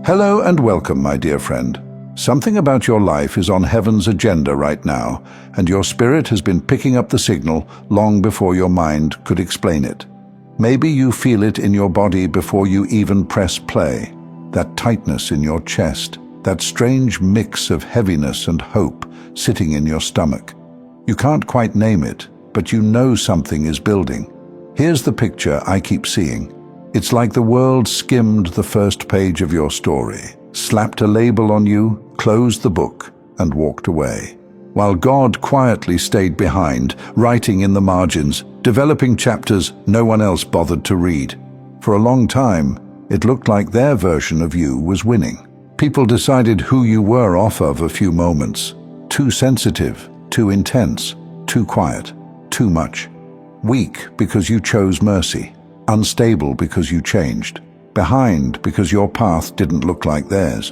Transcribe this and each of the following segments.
Hello and welcome, my dear friend. Something about your life is on heaven's agenda right now, and your spirit has been picking up the signal long before your mind could explain it. Maybe you feel it in your body before you even press play. That tightness in your chest, that strange mix of heaviness and hope sitting in your stomach. You can't quite name it, but you know something is building. Here's the picture I keep seeing. It's like the world skimmed the first page of your story, slapped a label on you, closed the book, and walked away. While God quietly stayed behind, writing in the margins, developing chapters no one else bothered to read. For a long time, it looked like their version of you was winning. People decided who you were off of a few moments. Too sensitive, too intense, too quiet, too much. Weak because you chose mercy. Unstable because you changed. Behind because your path didn't look like theirs.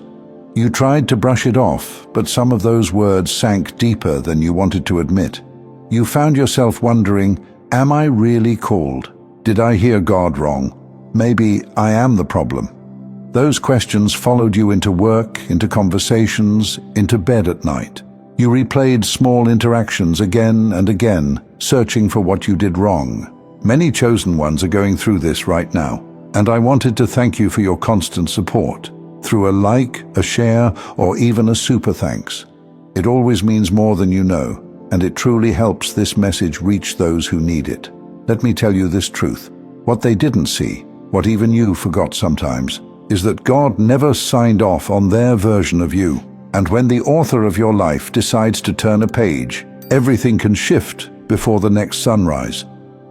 You tried to brush it off, but some of those words sank deeper than you wanted to admit. You found yourself wondering, am I really called? Did I hear God wrong? Maybe I am the problem. Those questions followed you into work, into conversations, into bed at night. You replayed small interactions again and again, searching for what you did wrong. Many chosen ones are going through this right now, and I wanted to thank you for your constant support. Through a like, a share, or even a super thanks. It always means more than you know, and it truly helps this message reach those who need it. Let me tell you this truth. What they didn't see, what even you forgot sometimes, is that God never signed off on their version of you. And when the author of your life decides to turn a page, everything can shift before the next sunrise.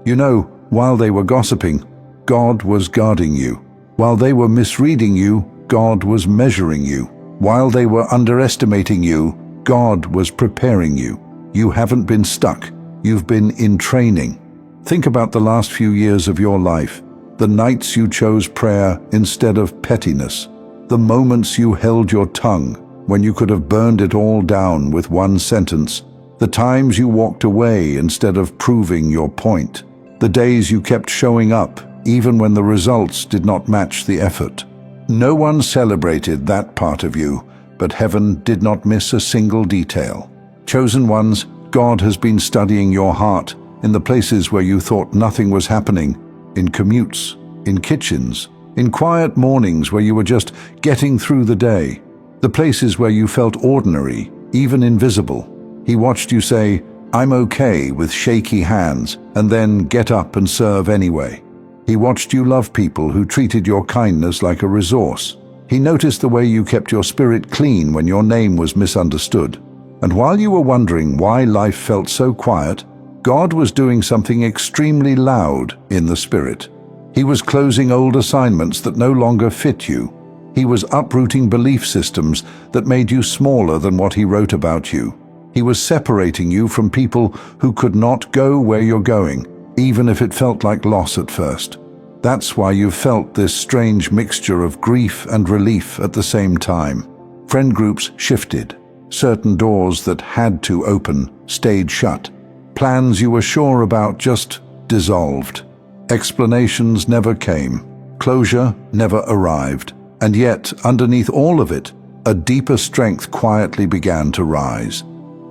You know, while they were gossiping, God was guarding you. While they were misreading you, God was measuring you. While they were underestimating you, God was preparing you. You haven't been stuck. You've been in training. Think about the last few years of your life. The nights you chose prayer instead of pettiness. The moments you held your tongue when you could have burned it all down with one sentence. The times you walked away instead of proving your point. The days you kept showing up, even when the results did not match the effort. No one celebrated that part of you, but heaven did not miss a single detail. Chosen ones, God has been studying your heart in the places where you thought nothing was happening, in commutes, in kitchens, in quiet mornings where you were just getting through the day, the places where you felt ordinary, even invisible. He watched you say, "I'm okay," with shaky hands, and then get up and serve anyway. He watched you love people who treated your kindness like a resource. He noticed the way you kept your spirit clean when your name was misunderstood. And while you were wondering why life felt so quiet, God was doing something extremely loud in the spirit. He was closing old assignments that no longer fit you. He was uprooting belief systems that made you smaller than what he wrote about you. He was separating you from people who could not go where you're going, even if it felt like loss at first. That's why you felt this strange mixture of grief and relief at the same time. Friend groups shifted. Certain doors that had to open stayed shut. Plans you were sure about just dissolved. Explanations never came. Closure never arrived. And yet, underneath all of it, a deeper strength quietly began to rise.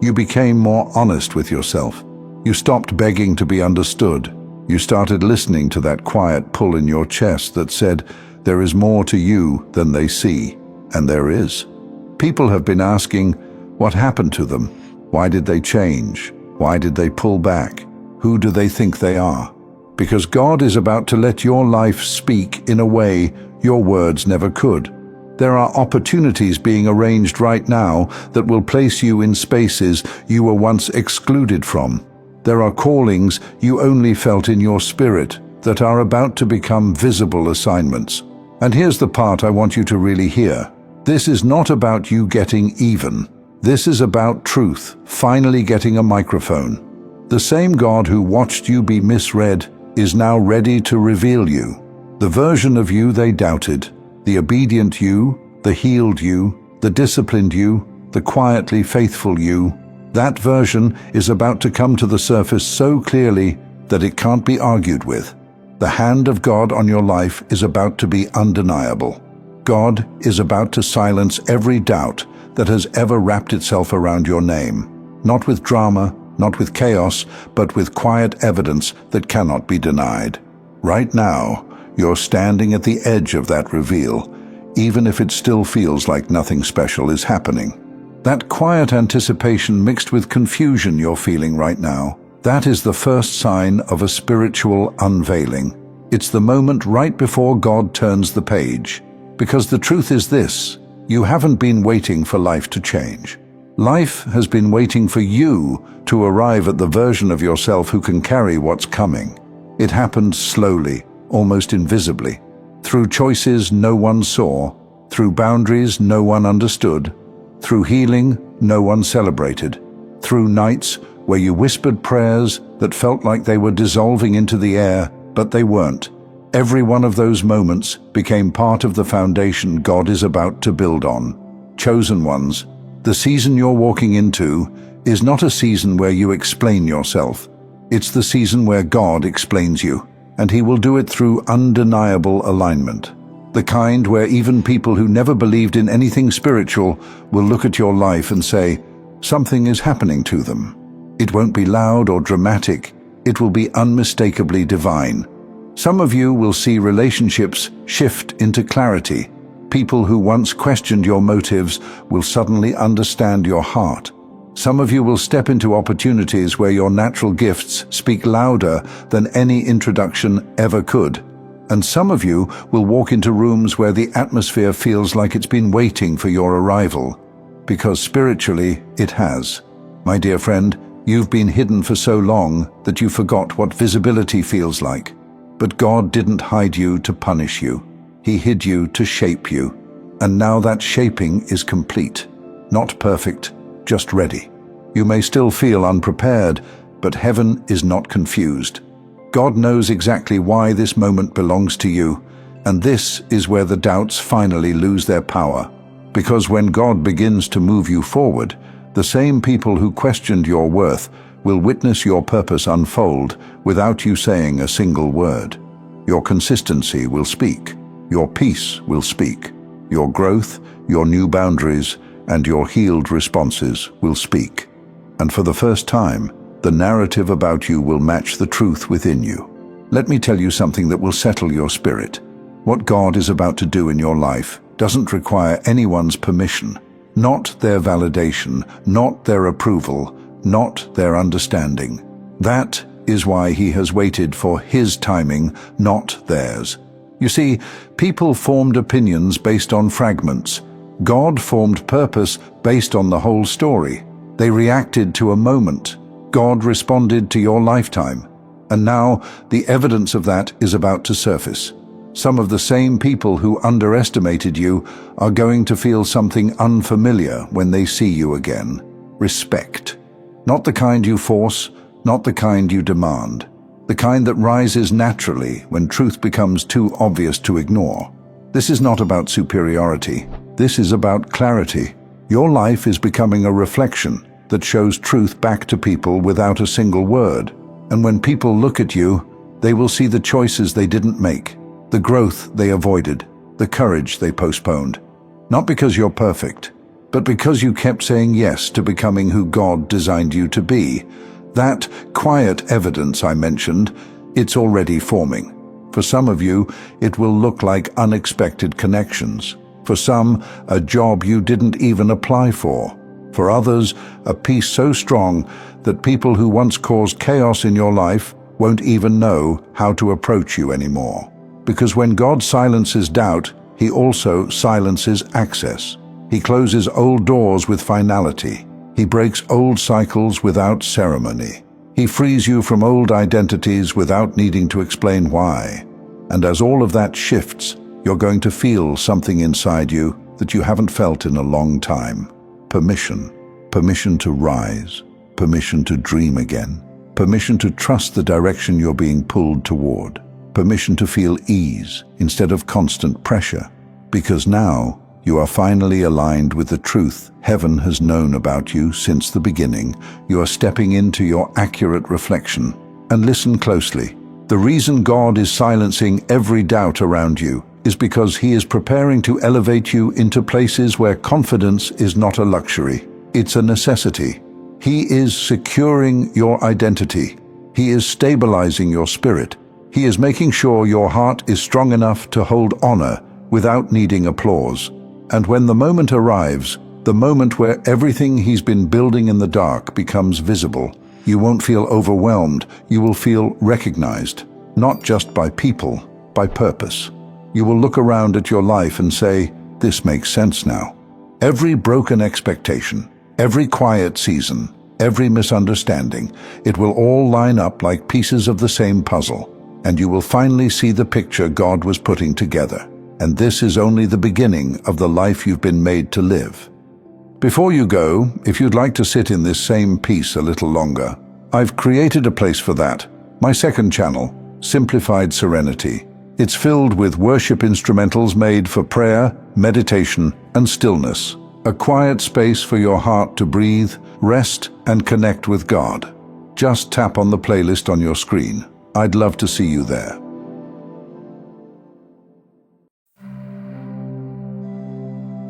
You became more honest with yourself. You stopped begging to be understood. You started listening to that quiet pull in your chest that said, there is more to you than they see. And there is. People have been asking, what happened to them? Why did they change? Why did they pull back? Who do they think they are? Because God is about to let your life speak in a way your words never could. There are opportunities being arranged right now that will place you in spaces you were once excluded from. There are callings you only felt in your spirit that are about to become visible assignments. And here's the part I want you to really hear. This is not about you getting even. This is about truth finally getting a microphone. The same God who watched you be misread is now ready to reveal you. The version of you they doubted, the obedient you, the healed you, the disciplined you, the quietly faithful you, that version is about to come to the surface so clearly that it can't be argued with. The hand of God on your life is about to be undeniable. God is about to silence every doubt that has ever wrapped itself around your name, not with drama, not with chaos, but with quiet evidence that cannot be denied. Right now, you're standing at the edge of that reveal, even if it still feels like nothing special is happening. That quiet anticipation mixed with confusion you're feeling right now, that is the first sign of a spiritual unveiling. It's the moment right before God turns the page. Because the truth is this, you haven't been waiting for life to change. Life has been waiting for you to arrive at the version of yourself who can carry what's coming. It happened slowly, almost invisibly, through choices no one saw, through boundaries no one understood, through healing no one celebrated, through nights where you whispered prayers that felt like they were dissolving into the air, but they weren't. Every one of those moments became part of the foundation God is about to build on. Chosen ones, the season you're walking into is not a season where you explain yourself. It's the season where God explains you, and He will do it through undeniable alignment. The kind where even people who never believed in anything spiritual will look at your life and say, something is happening to them. It won't be loud or dramatic, it will be unmistakably divine. Some of you will see relationships shift into clarity. People who once questioned your motives will suddenly understand your heart. Some of you will step into opportunities where your natural gifts speak louder than any introduction ever could. And some of you will walk into rooms where the atmosphere feels like it's been waiting for your arrival. Because spiritually, it has. My dear friend, you've been hidden for so long that you forgot what visibility feels like. But God didn't hide you to punish you. He hid you to shape you. And now that shaping is complete. Not perfect, just ready. You may still feel unprepared, but heaven is not confused. God knows exactly why this moment belongs to you, and this is where the doubts finally lose their power. Because when God begins to move you forward, the same people who questioned your worth will witness your purpose unfold without you saying a single word. Your consistency will speak. Your peace will speak. Your growth, your new boundaries, and your healed responses will speak. And for the first time, the narrative about you will match the truth within you. Let me tell you something that will settle your spirit. What God is about to do in your life doesn't require anyone's permission, not their validation, not their approval, not their understanding. That is why He has waited for His timing, not theirs. You see, people formed opinions based on fragments. God formed purpose based on the whole story. They reacted to a moment. God responded to your lifetime. And now the evidence of that is about to surface. Some of the same people who underestimated you are going to feel something unfamiliar when they see you again. Respect. Not the kind you force, not the kind you demand. The kind that rises naturally when truth becomes too obvious to ignore. This is not about superiority. This is about clarity. Your life is becoming a reflection that shows truth back to people without a single word. And when people look at you, they will see the choices they didn't make, the growth they avoided, the courage they postponed. Not because you're perfect, but because you kept saying yes to becoming who God designed you to be. That quiet evidence I mentioned, it's already forming. For some of you, it will look like unexpected connections. For some, a job you didn't even apply for. For others, a peace so strong that people who once caused chaos in your life won't even know how to approach you anymore. Because when God silences doubt, He also silences access. He closes old doors with finality. He breaks old cycles without ceremony. He frees you from old identities without needing to explain why. And as all of that shifts, you're going to feel something inside you that you haven't felt in a long time. Permission. Permission to rise. Permission to dream again. Permission to trust the direction you're being pulled toward. Permission to feel ease instead of constant pressure. Because now, you are finally aligned with the truth heaven has known about you since the beginning. You are stepping into your accurate reflection. And listen closely. The reason God is silencing every doubt around you is because He is preparing to elevate you into places where confidence is not a luxury, it's a necessity. He is securing your identity. He is stabilizing your spirit. He is making sure your heart is strong enough to hold honor without needing applause. And when the moment arrives, the moment where everything He's been building in the dark becomes visible, you won't feel overwhelmed, you will feel recognized, not just by people, by purpose. You will look around at your life and say, this makes sense now. Every broken expectation, every quiet season, every misunderstanding, it will all line up like pieces of the same puzzle, and you will finally see the picture God was putting together. And this is only the beginning of the life you've been made to live. Before you go, if you'd like to sit in this same peace a little longer, I've created a place for that. My second channel, Simplified Serenity. It's filled with worship instrumentals made for prayer, meditation, and stillness. A quiet space for your heart to breathe, rest, and connect with God. Just tap on the playlist on your screen. I'd love to see you there.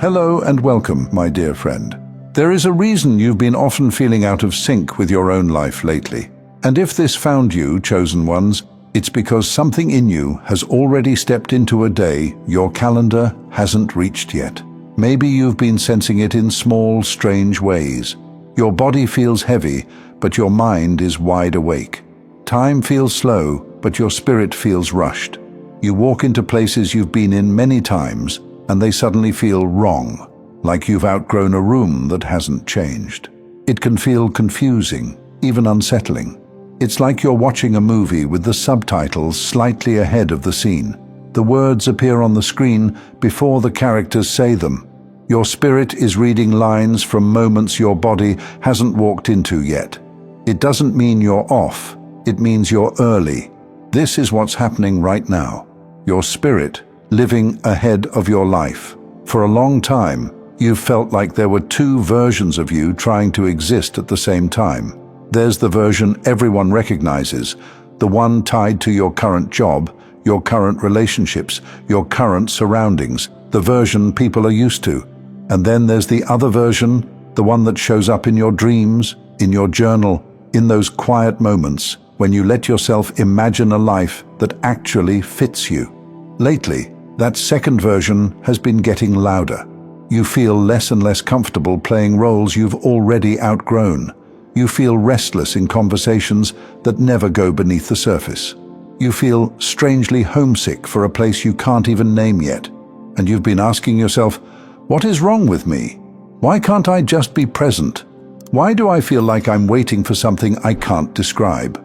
Hello and welcome, my dear friend. There is a reason you've been often feeling out of sync with your own life lately. And if this found you, chosen ones, it's because something in you has already stepped into a day your calendar hasn't reached yet. Maybe you've been sensing it in small, strange ways. Your body feels heavy, but your mind is wide awake. Time feels slow, but your spirit feels rushed. You walk into places you've been in many times, and they suddenly feel wrong, like you've outgrown a room that hasn't changed. It can feel confusing, even unsettling. It's like you're watching a movie with the subtitles slightly ahead of the scene. The words appear on the screen before the characters say them. Your spirit is reading lines from moments your body hasn't walked into yet. It doesn't mean you're off, it means you're early. This is what's happening right now. Your spirit living ahead of your life. For a long time, you've felt like there were two versions of you trying to exist at the same time. There's the version everyone recognizes, the one tied to your current job, your current relationships, your current surroundings, the version people are used to. And then there's the other version, the one that shows up in your dreams, in your journal, in those quiet moments when you let yourself imagine a life that actually fits you. Lately, that second version has been getting louder. You feel less and less comfortable playing roles you've already outgrown. You feel restless in conversations that never go beneath the surface. You feel strangely homesick for a place you can't even name yet. And you've been asking yourself, what is wrong with me? Why can't I just be present? Why do I feel like I'm waiting for something I can't describe?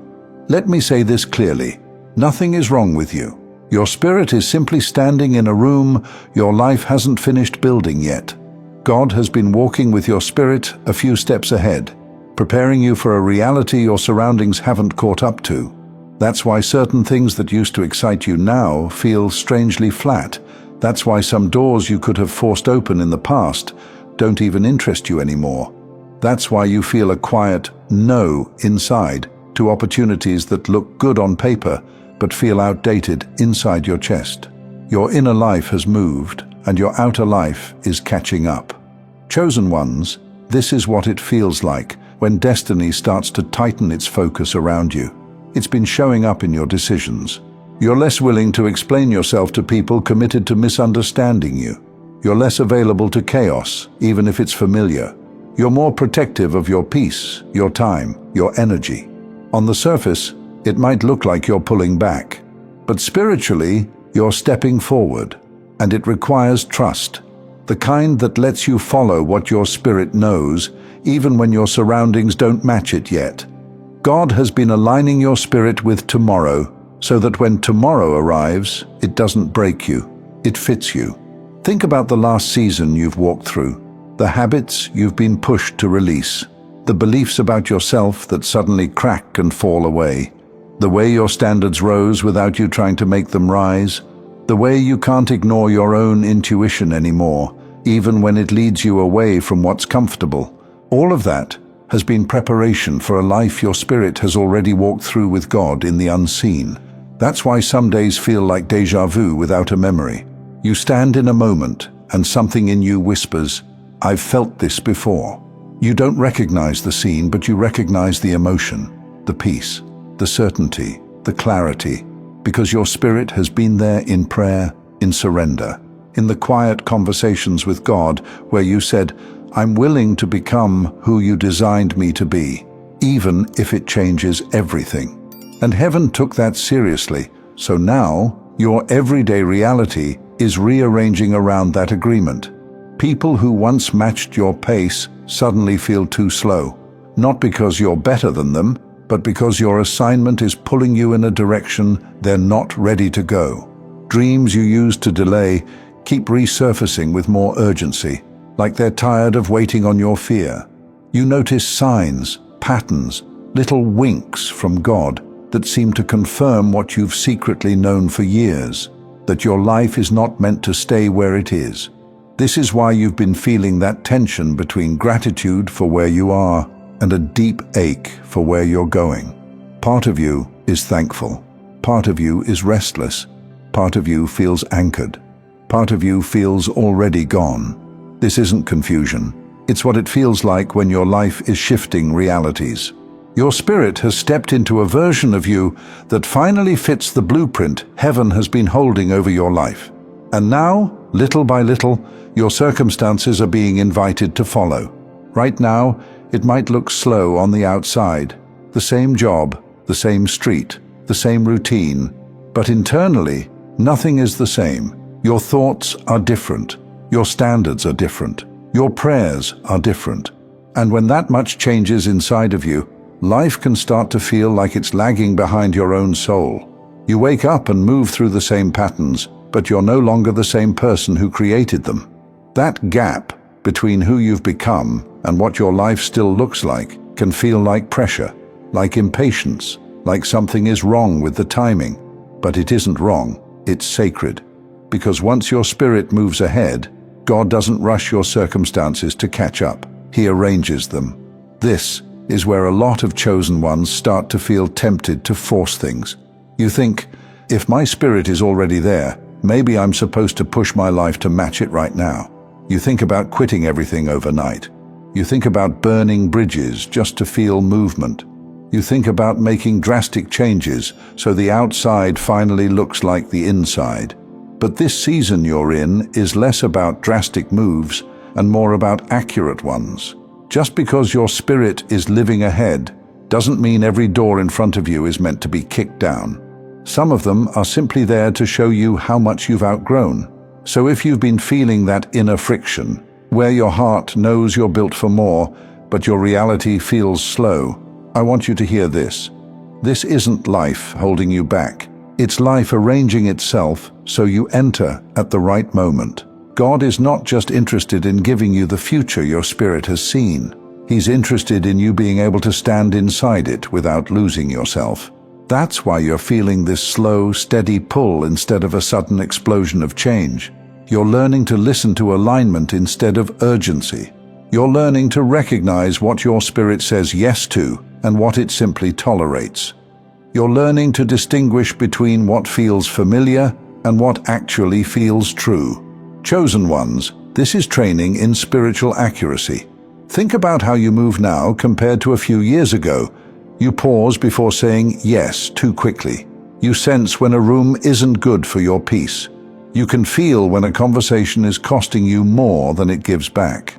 Let me say this clearly. Nothing is wrong with you. Your spirit is simply standing in a room your life hasn't finished building yet. God has been walking with your spirit a few steps ahead, preparing you for a reality your surroundings haven't caught up to. That's why certain things that used to excite you now feel strangely flat. That's why some doors you could have forced open in the past don't even interest you anymore. That's why you feel a quiet no inside to opportunities that look good on paper but feel outdated inside your chest. Your inner life has moved and your outer life is catching up. Chosen ones, this is what it feels like when destiny starts to tighten its focus around you. It's been showing up in your decisions. You're less willing to explain yourself to people committed to misunderstanding you. You're less available to chaos, even if it's familiar. You're more protective of your peace, your time, your energy. On the surface, it might look like you're pulling back, but spiritually, you're stepping forward, and it requires trust, the kind that lets you follow what your spirit knows, even when your surroundings don't match it yet. God has been aligning your spirit with tomorrow, so that when tomorrow arrives, it doesn't break you, it fits you. Think about the last season you've walked through, the habits you've been pushed to release, the beliefs about yourself that suddenly crack and fall away, the way your standards rose without you trying to make them rise, the way you can't ignore your own intuition anymore, even when it leads you away from what's comfortable. All of that has been preparation for a life your spirit has already walked through with God in the unseen. That's why some days feel like déjà vu without a memory. You stand in a moment, and something in you whispers, "I've felt this before." You don't recognize the scene, but you recognize the emotion, the peace, the certainty, the clarity, because your spirit has been there in prayer, in surrender, in the quiet conversations with God where you said, "I'm willing to become who you designed me to be, even if it changes everything." And heaven took that seriously, so now your everyday reality is rearranging around that agreement. People who once matched your pace suddenly feel too slow, not because you're better than them, but because your assignment is pulling you in a direction they're not ready to go. Dreams you used to delay keep resurfacing with more urgency, like they're tired of waiting on your fear. You notice signs, patterns, little winks from God that seem to confirm what you've secretly known for years, that your life is not meant to stay where it is. This is why you've been feeling that tension between gratitude for where you are and a deep ache for where you're going. Part of you is thankful. Part of you is restless. Part of you feels anchored. Part of you feels already gone. This isn't confusion. It's what it feels like when your life is shifting realities. Your spirit has stepped into a version of you that finally fits the blueprint heaven has been holding over your life. And now, little by little, your circumstances are being invited to follow. Right now, it might look slow on the outside. The same job, the same street, the same routine. But internally, nothing is the same. Your thoughts are different. Your standards are different. Your prayers are different. And when that much changes inside of you, life can start to feel like it's lagging behind your own soul. You wake up and move through the same patterns, but you're no longer the same person who created them. That gap between who you've become and what your life still looks like can feel like pressure, like impatience, like something is wrong with the timing. But it isn't wrong, it's sacred. Because once your spirit moves ahead, God doesn't rush your circumstances to catch up. He arranges them. This is where a lot of chosen ones start to feel tempted to force things. You think, if my spirit is already there, maybe I'm supposed to push my life to match it right now. You think about quitting everything overnight. You think about burning bridges just to feel movement. You think about making drastic changes so the outside finally looks like the inside. But this season you're in is less about drastic moves and more about accurate ones. Just because your spirit is living ahead doesn't mean every door in front of you is meant to be kicked down. Some of them are simply there to show you how much you've outgrown. So if you've been feeling that inner friction, where your heart knows you're built for more, but your reality feels slow, I want you to hear this. This isn't life holding you back. It's life arranging itself so you enter at the right moment. God is not just interested in giving you the future your spirit has seen. He's interested in you being able to stand inside it without losing yourself. That's why you're feeling this slow, steady pull instead of a sudden explosion of change. You're learning to listen to alignment instead of urgency. You're learning to recognize what your spirit says yes to and what it simply tolerates. You're learning to distinguish between what feels familiar and what actually feels true. Chosen ones, this is training in spiritual accuracy. Think about how you move now compared to a few years ago. You pause before saying yes too quickly. You sense when a room isn't good for your peace. You can feel when a conversation is costing you more than it gives back.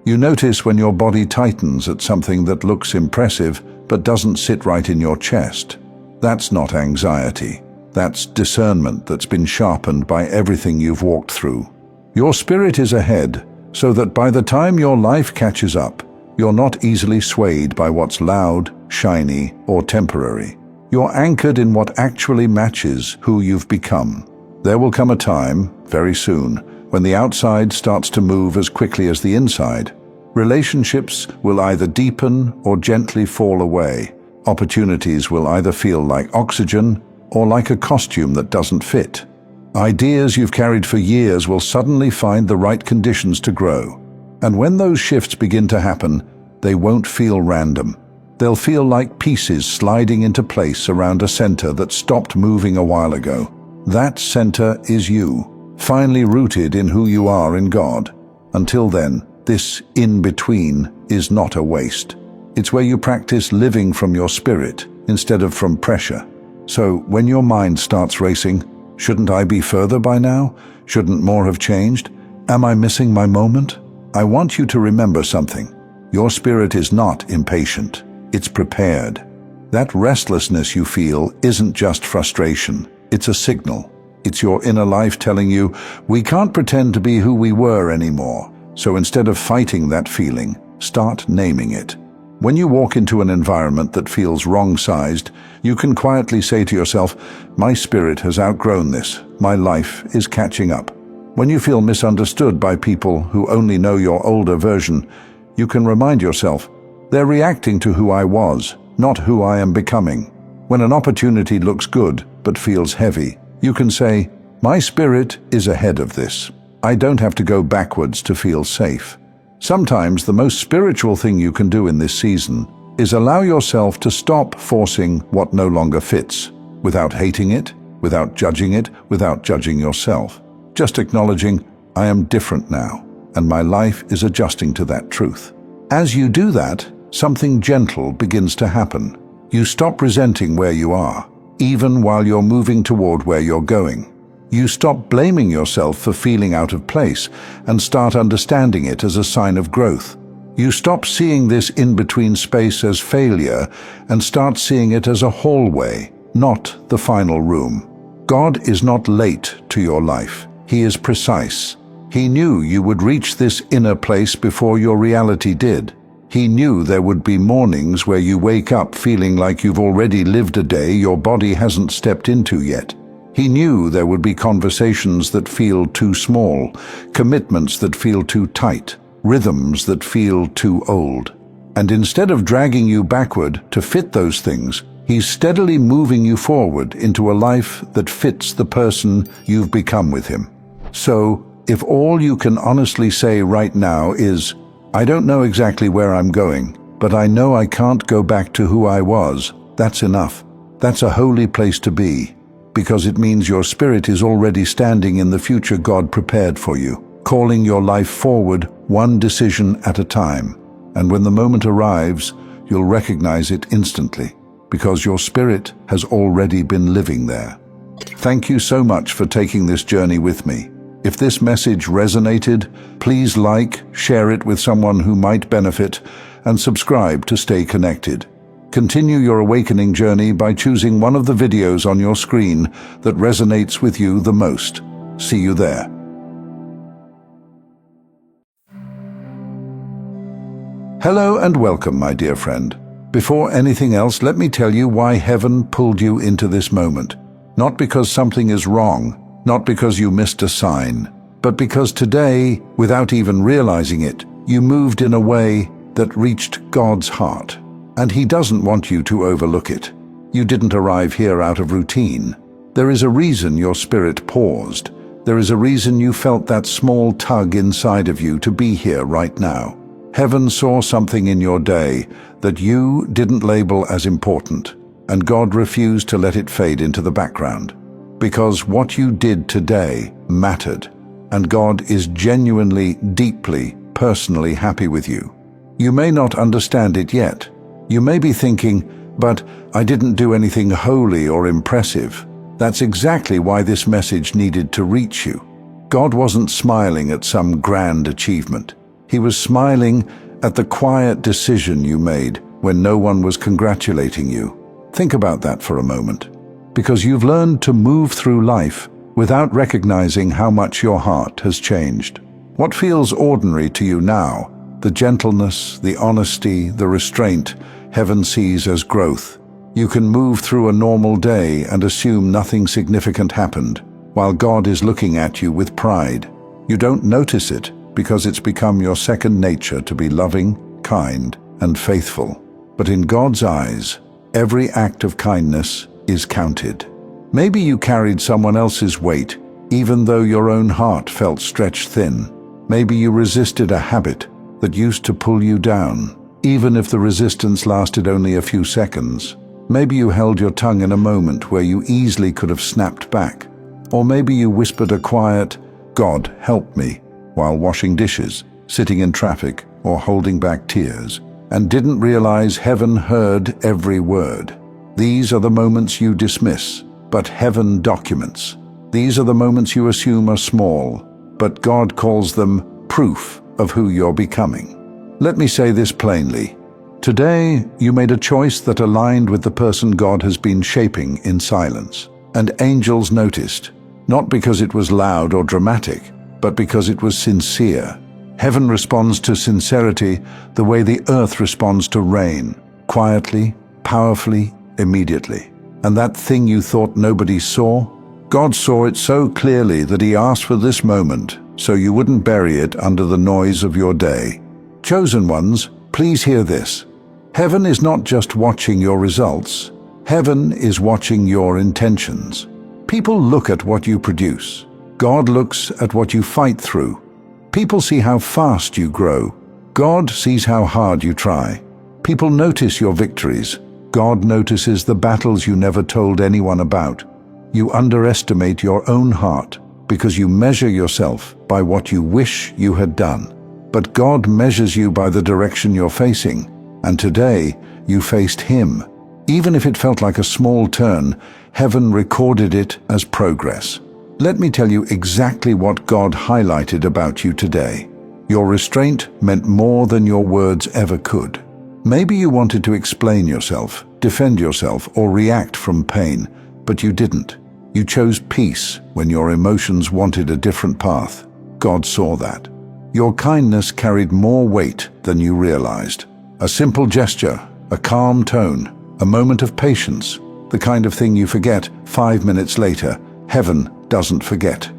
You notice when your body tightens at something that looks impressive but doesn't sit right in your chest. That's not anxiety. That's discernment that's been sharpened by everything you've walked through. Your spirit is ahead, so that by the time your life catches up, you're not easily swayed by what's loud, shiny, or temporary. You're anchored in what actually matches who you've become. There will come a time, very soon, when the outside starts to move as quickly as the inside. Relationships will either deepen or gently fall away. Opportunities will either feel like oxygen or like a costume that doesn't fit. Ideas you've carried for years will suddenly find the right conditions to grow. And when those shifts begin to happen, they won't feel random. They'll feel like pieces sliding into place around a center that stopped moving a while ago. That center is you. finally rooted in who you are in God. Until then, this in-between is not a waste. It's where you practice living from your spirit instead of from pressure. So when your mind starts racing, shouldn't I be further by now? Shouldn't more have changed? Am I missing my moment? I want you to remember something. Your spirit is not impatient. It's prepared. That restlessness you feel isn't just frustration. It's a signal. It's your inner life telling you, we can't pretend to be who we were anymore. So instead of fighting that feeling, start naming it. When you walk into an environment that feels wrong-sized, you can quietly say to yourself, my spirit has outgrown this. My life is catching up. When you feel misunderstood by people who only know your older version, you can remind yourself, they're reacting to who I was, not who I am becoming. When an opportunity looks good but feels heavy, you can say, my spirit is ahead of this. I don't have to go backwards to feel safe. Sometimes the most spiritual thing you can do in this season is allow yourself to stop forcing what no longer fits, without hating it, without judging it, without judging yourself. Just acknowledging, I am different now, and my life is adjusting to that truth. As you do that, something gentle begins to happen. You stop resenting where you are, even while you're moving toward where you're going. You stop blaming yourself for feeling out of place and start understanding it as a sign of growth. You stop seeing this in-between space as failure and start seeing it as a hallway, not the final room. God is not late to your life. He is precise. He knew you would reach this inner place before your reality did. He knew there would be mornings where you wake up feeling like you've already lived a day your body hasn't stepped into yet. He knew there would be conversations that feel too small, commitments that feel too tight, rhythms that feel too old. And instead of dragging you backward to fit those things, He's steadily moving you forward into a life that fits the person you've become with Him. So, if all you can honestly say right now is, I don't know exactly where I'm going, but I know I can't go back to who I was, that's enough. That's a holy place to be, because it means your spirit is already standing in the future God prepared for you, calling your life forward one decision at a time. And when the moment arrives, you'll recognize it instantly, because your spirit has already been living there. Thank you so much for taking this journey with me. If this message resonated, please like, share it with someone who might benefit, and subscribe to stay connected. Continue your awakening journey by choosing one of the videos on your screen that resonates with you the most. See you there. Hello and welcome, my dear friend. Before anything else, let me tell you why heaven pulled you into this moment. Not because something is wrong, not because you missed a sign, but because today, without even realizing it, you moved in a way that reached God's heart. And He doesn't want you to overlook it. You didn't arrive here out of routine. There is a reason your spirit paused. There is a reason you felt that small tug inside of you to be here right now. Heaven saw something in your day that you didn't label as important, and God refused to let it fade into the background. Because what you did today mattered, and God is genuinely, deeply, personally happy with you. You may not understand it yet. You may be thinking, but I didn't do anything holy or impressive. That's exactly why this message needed to reach you. God wasn't smiling at some grand achievement. He was smiling at the quiet decision you made when no one was congratulating you. Think about that for a moment, because you've learned to move through life without recognizing how much your heart has changed. What feels ordinary to you now, the gentleness, the honesty, the restraint, Heaven sees as growth. You can move through a normal day and assume nothing significant happened, while God is looking at you with pride. You don't notice it because it's become your second nature to be loving, kind, and faithful. But in God's eyes, every act of kindness is counted. Maybe you carried someone else's weight, even though your own heart felt stretched thin. Maybe you resisted a habit that used to pull you down, even if the resistance lasted only a few seconds. Maybe you held your tongue in a moment where you easily could have snapped back. Or maybe you whispered a quiet, "God, help me," while washing dishes, sitting in traffic, or holding back tears, and didn't realize heaven heard every word. These are the moments you dismiss, but heaven documents. These are the moments you assume are small, but God calls them proof of who you're becoming. Let me say this plainly. Today, you made a choice that aligned with the person God has been shaping in silence. And angels noticed, not because it was loud or dramatic, but because it was sincere. Heaven responds to sincerity the way the earth responds to rain, quietly, powerfully, immediately. And that thing you thought nobody saw? God saw it so clearly that He asked for this moment so you wouldn't bury it under the noise of your day. Chosen ones, please hear this. Heaven is not just watching your results. Heaven is watching your intentions. People look at what you produce. God looks at what you fight through. People see how fast you grow. God sees how hard you try. People notice your victories. God notices the battles you never told anyone about. You underestimate your own heart because you measure yourself by what you wish you had done. But God measures you by the direction you're facing, and today you faced Him. Even if it felt like a small turn, heaven recorded it as progress. Let me tell you exactly what God highlighted about you today. Your restraint meant more than your words ever could. Maybe you wanted to explain yourself, defend yourself, or react from pain, but you didn't. You chose peace when your emotions wanted a different path. God saw that. Your kindness carried more weight than you realized. A simple gesture, a calm tone, a moment of patience, the kind of thing you forget 5 minutes later. Heaven doesn't forget.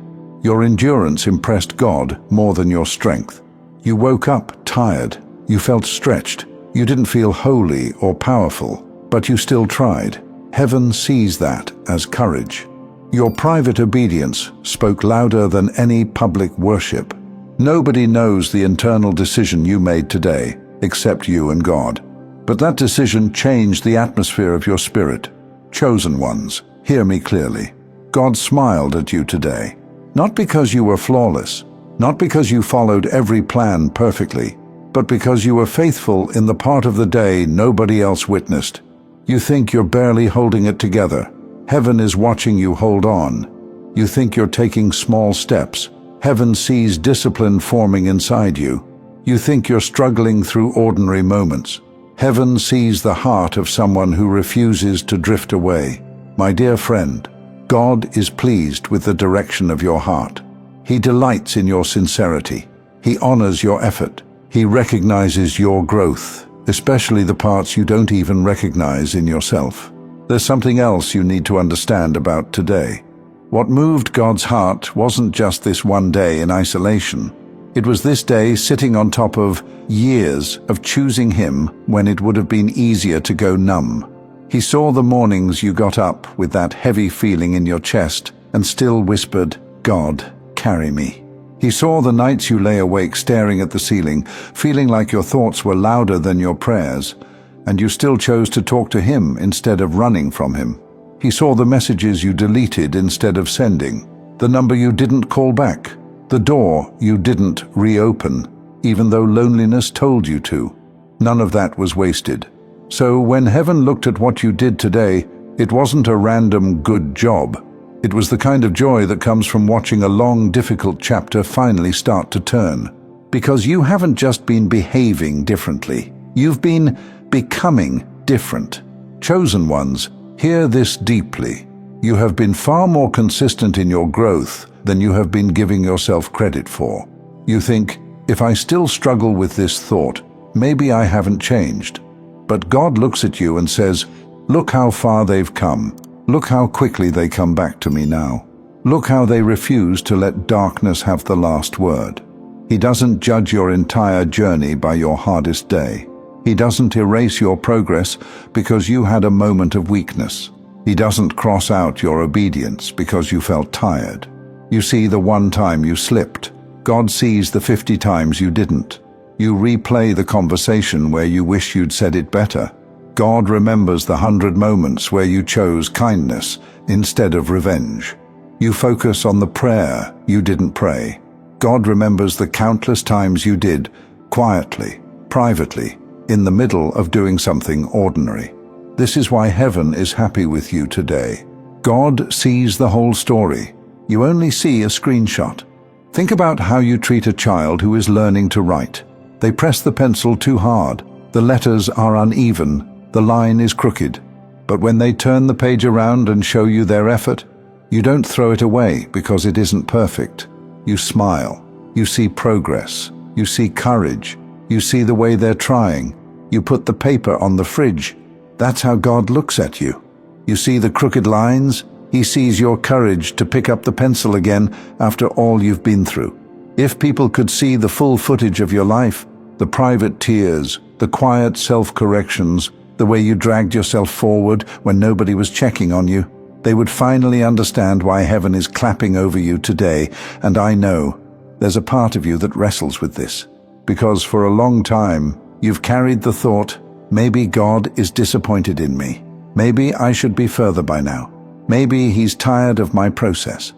Your endurance impressed God more than your strength. You woke up tired. You felt stretched. You didn't feel holy or powerful, but you still tried. Heaven sees that as courage. Your private obedience spoke louder than any public worship. Nobody knows the internal decision you made today, except you and God. But that decision changed the atmosphere of your spirit. Chosen ones, hear me clearly. God smiled at you today. Not because you were flawless, not because you followed every plan perfectly, but because you were faithful in the part of the day nobody else witnessed. You think you're barely holding it together. Heaven is watching you hold on. You think you're taking small steps. Heaven sees discipline forming inside you. You think you're struggling through ordinary moments. Heaven sees the heart of someone who refuses to drift away. My dear friend, God is pleased with the direction of your heart. He delights in your sincerity. He honors your effort. He recognizes your growth, especially the parts you don't even recognize in yourself. There's something else you need to understand about today. What moved God's heart wasn't just this one day in isolation. It was this day sitting on top of years of choosing Him when it would have been easier to go numb. He saw the mornings you got up with that heavy feeling in your chest and still whispered, "God, carry me." He saw the nights you lay awake staring at the ceiling, feeling like your thoughts were louder than your prayers, and you still chose to talk to Him instead of running from Him. He saw the messages you deleted instead of sending, the number you didn't call back, the door you didn't reopen, even though loneliness told you to. None of that was wasted. So when heaven looked at what you did today, it wasn't a random good job. It was the kind of joy that comes from watching a long, difficult chapter finally start to turn. Because you haven't just been behaving differently. You've been becoming different. Chosen ones, hear this deeply. You have been far more consistent in your growth than you have been giving yourself credit for. You think, if I still struggle with this thought, maybe I haven't changed. But God looks at you and says, look how far they've come. Look how quickly they come back to me now. Look how they refuse to let darkness have the last word. He doesn't judge your entire journey by your hardest day. He doesn't erase your progress because you had a moment of weakness. He doesn't cross out your obedience because you felt tired. You see the one time you slipped. God sees the 50 times you didn't. You replay the conversation where you wish you'd said it better. God remembers the 100 moments where you chose kindness instead of revenge. You focus on the prayer you didn't pray. God remembers the countless times you did, quietly, privately, in the middle of doing something ordinary. This is why heaven is happy with you today. God sees the whole story. You only see a screenshot. Think about how you treat a child who is learning to write. They press the pencil too hard. The letters are uneven. The line is crooked. But when they turn the page around and show you their effort, you don't throw it away because it isn't perfect. You smile. You see progress. You see courage. You see the way they're trying. You put the paper on the fridge. That's how God looks at you. You see the crooked lines. He sees your courage to pick up the pencil again after all you've been through. If people could see the full footage of your life, the private tears, the quiet self-corrections, the way you dragged yourself forward when nobody was checking on you, they would finally understand why heaven is clapping over you today. And I know there's a part of you that wrestles with this, because for a long time you've carried the thought, maybe God is disappointed in me. Maybe I should be further by now. Maybe he's tired of my process.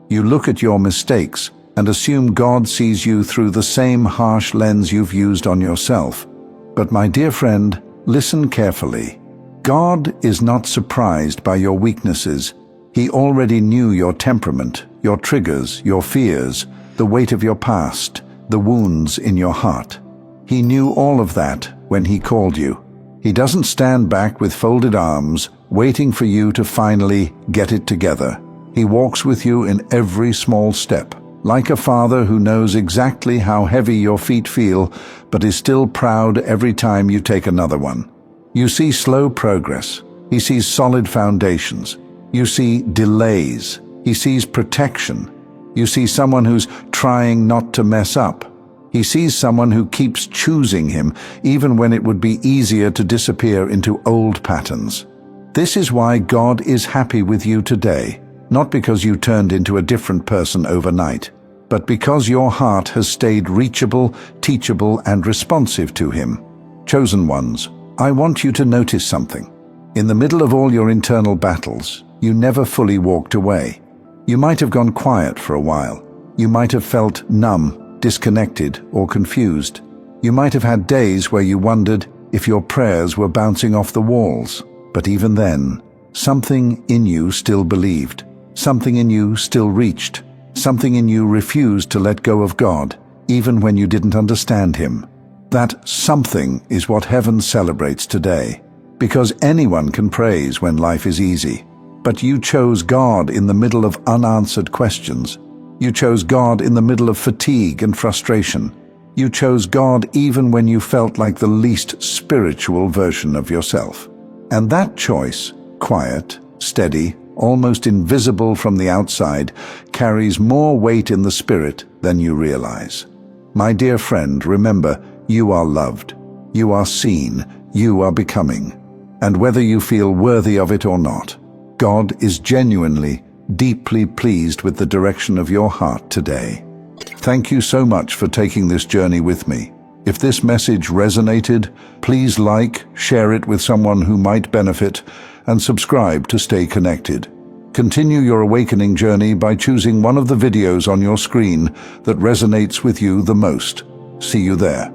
You look at your mistakes and assume God sees you through the same harsh lens you've used on yourself. But my dear friend, listen carefully. God is not surprised by your weaknesses. He already knew your temperament, your triggers, your fears, the weight of your past, the wounds in your heart. He knew all of that when he called you. He doesn't stand back with folded arms, waiting for you to finally get it together. He walks with you in every small step, like a father who knows exactly how heavy your feet feel, but is still proud every time you take another one. You see slow progress. He sees solid foundations. You see delays. He sees protection. You see someone who's trying not to mess up. He sees someone who keeps choosing him, even when it would be easier to disappear into old patterns. This is why God is happy with you today, not because you turned into a different person overnight, but because your heart has stayed reachable, teachable, and responsive to him. Chosen ones, I want you to notice something. In the middle of all your internal battles, you never fully walked away. You might have gone quiet for a while. You might have felt numb, disconnected, or confused. You might have had days where you wondered if your prayers were bouncing off the walls. But even then, something in you still believed. Something in you still reached. Something in you refused to let go of God, even when you didn't understand him. That something is what heaven celebrates today. Because anyone can praise when life is easy. But you chose God in the middle of unanswered questions. You chose God in the middle of fatigue and frustration. You chose God even when you felt like the least spiritual version of yourself. And that choice, quiet, steady, almost invisible from the outside, carries more weight in the spirit than you realize. My dear friend, remember, you are loved. You are seen. You are becoming. And whether you feel worthy of it or not, God is genuinely, deeply pleased with the direction of your heart today. Thank you so much for taking this journey with me. If this message resonated, please like, share it with someone who might benefit, and subscribe to stay connected. Continue your awakening journey by choosing one of the videos on your screen that resonates with you the most. See you there.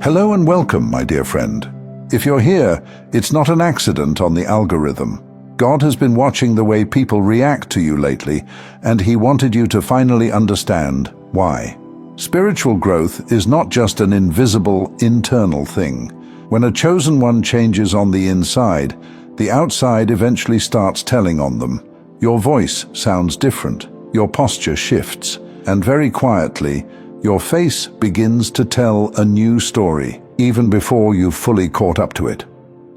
Hello and welcome, my dear friend. If you're here, it's not an accident on the algorithm. God has been watching the way people react to you lately, and he wanted you to finally understand why. Spiritual growth is not just an invisible, internal thing. When a chosen one changes on the inside, the outside eventually starts telling on them. Your voice sounds different, your posture shifts, and very quietly, your face begins to tell a new story, even before you've fully caught up to it.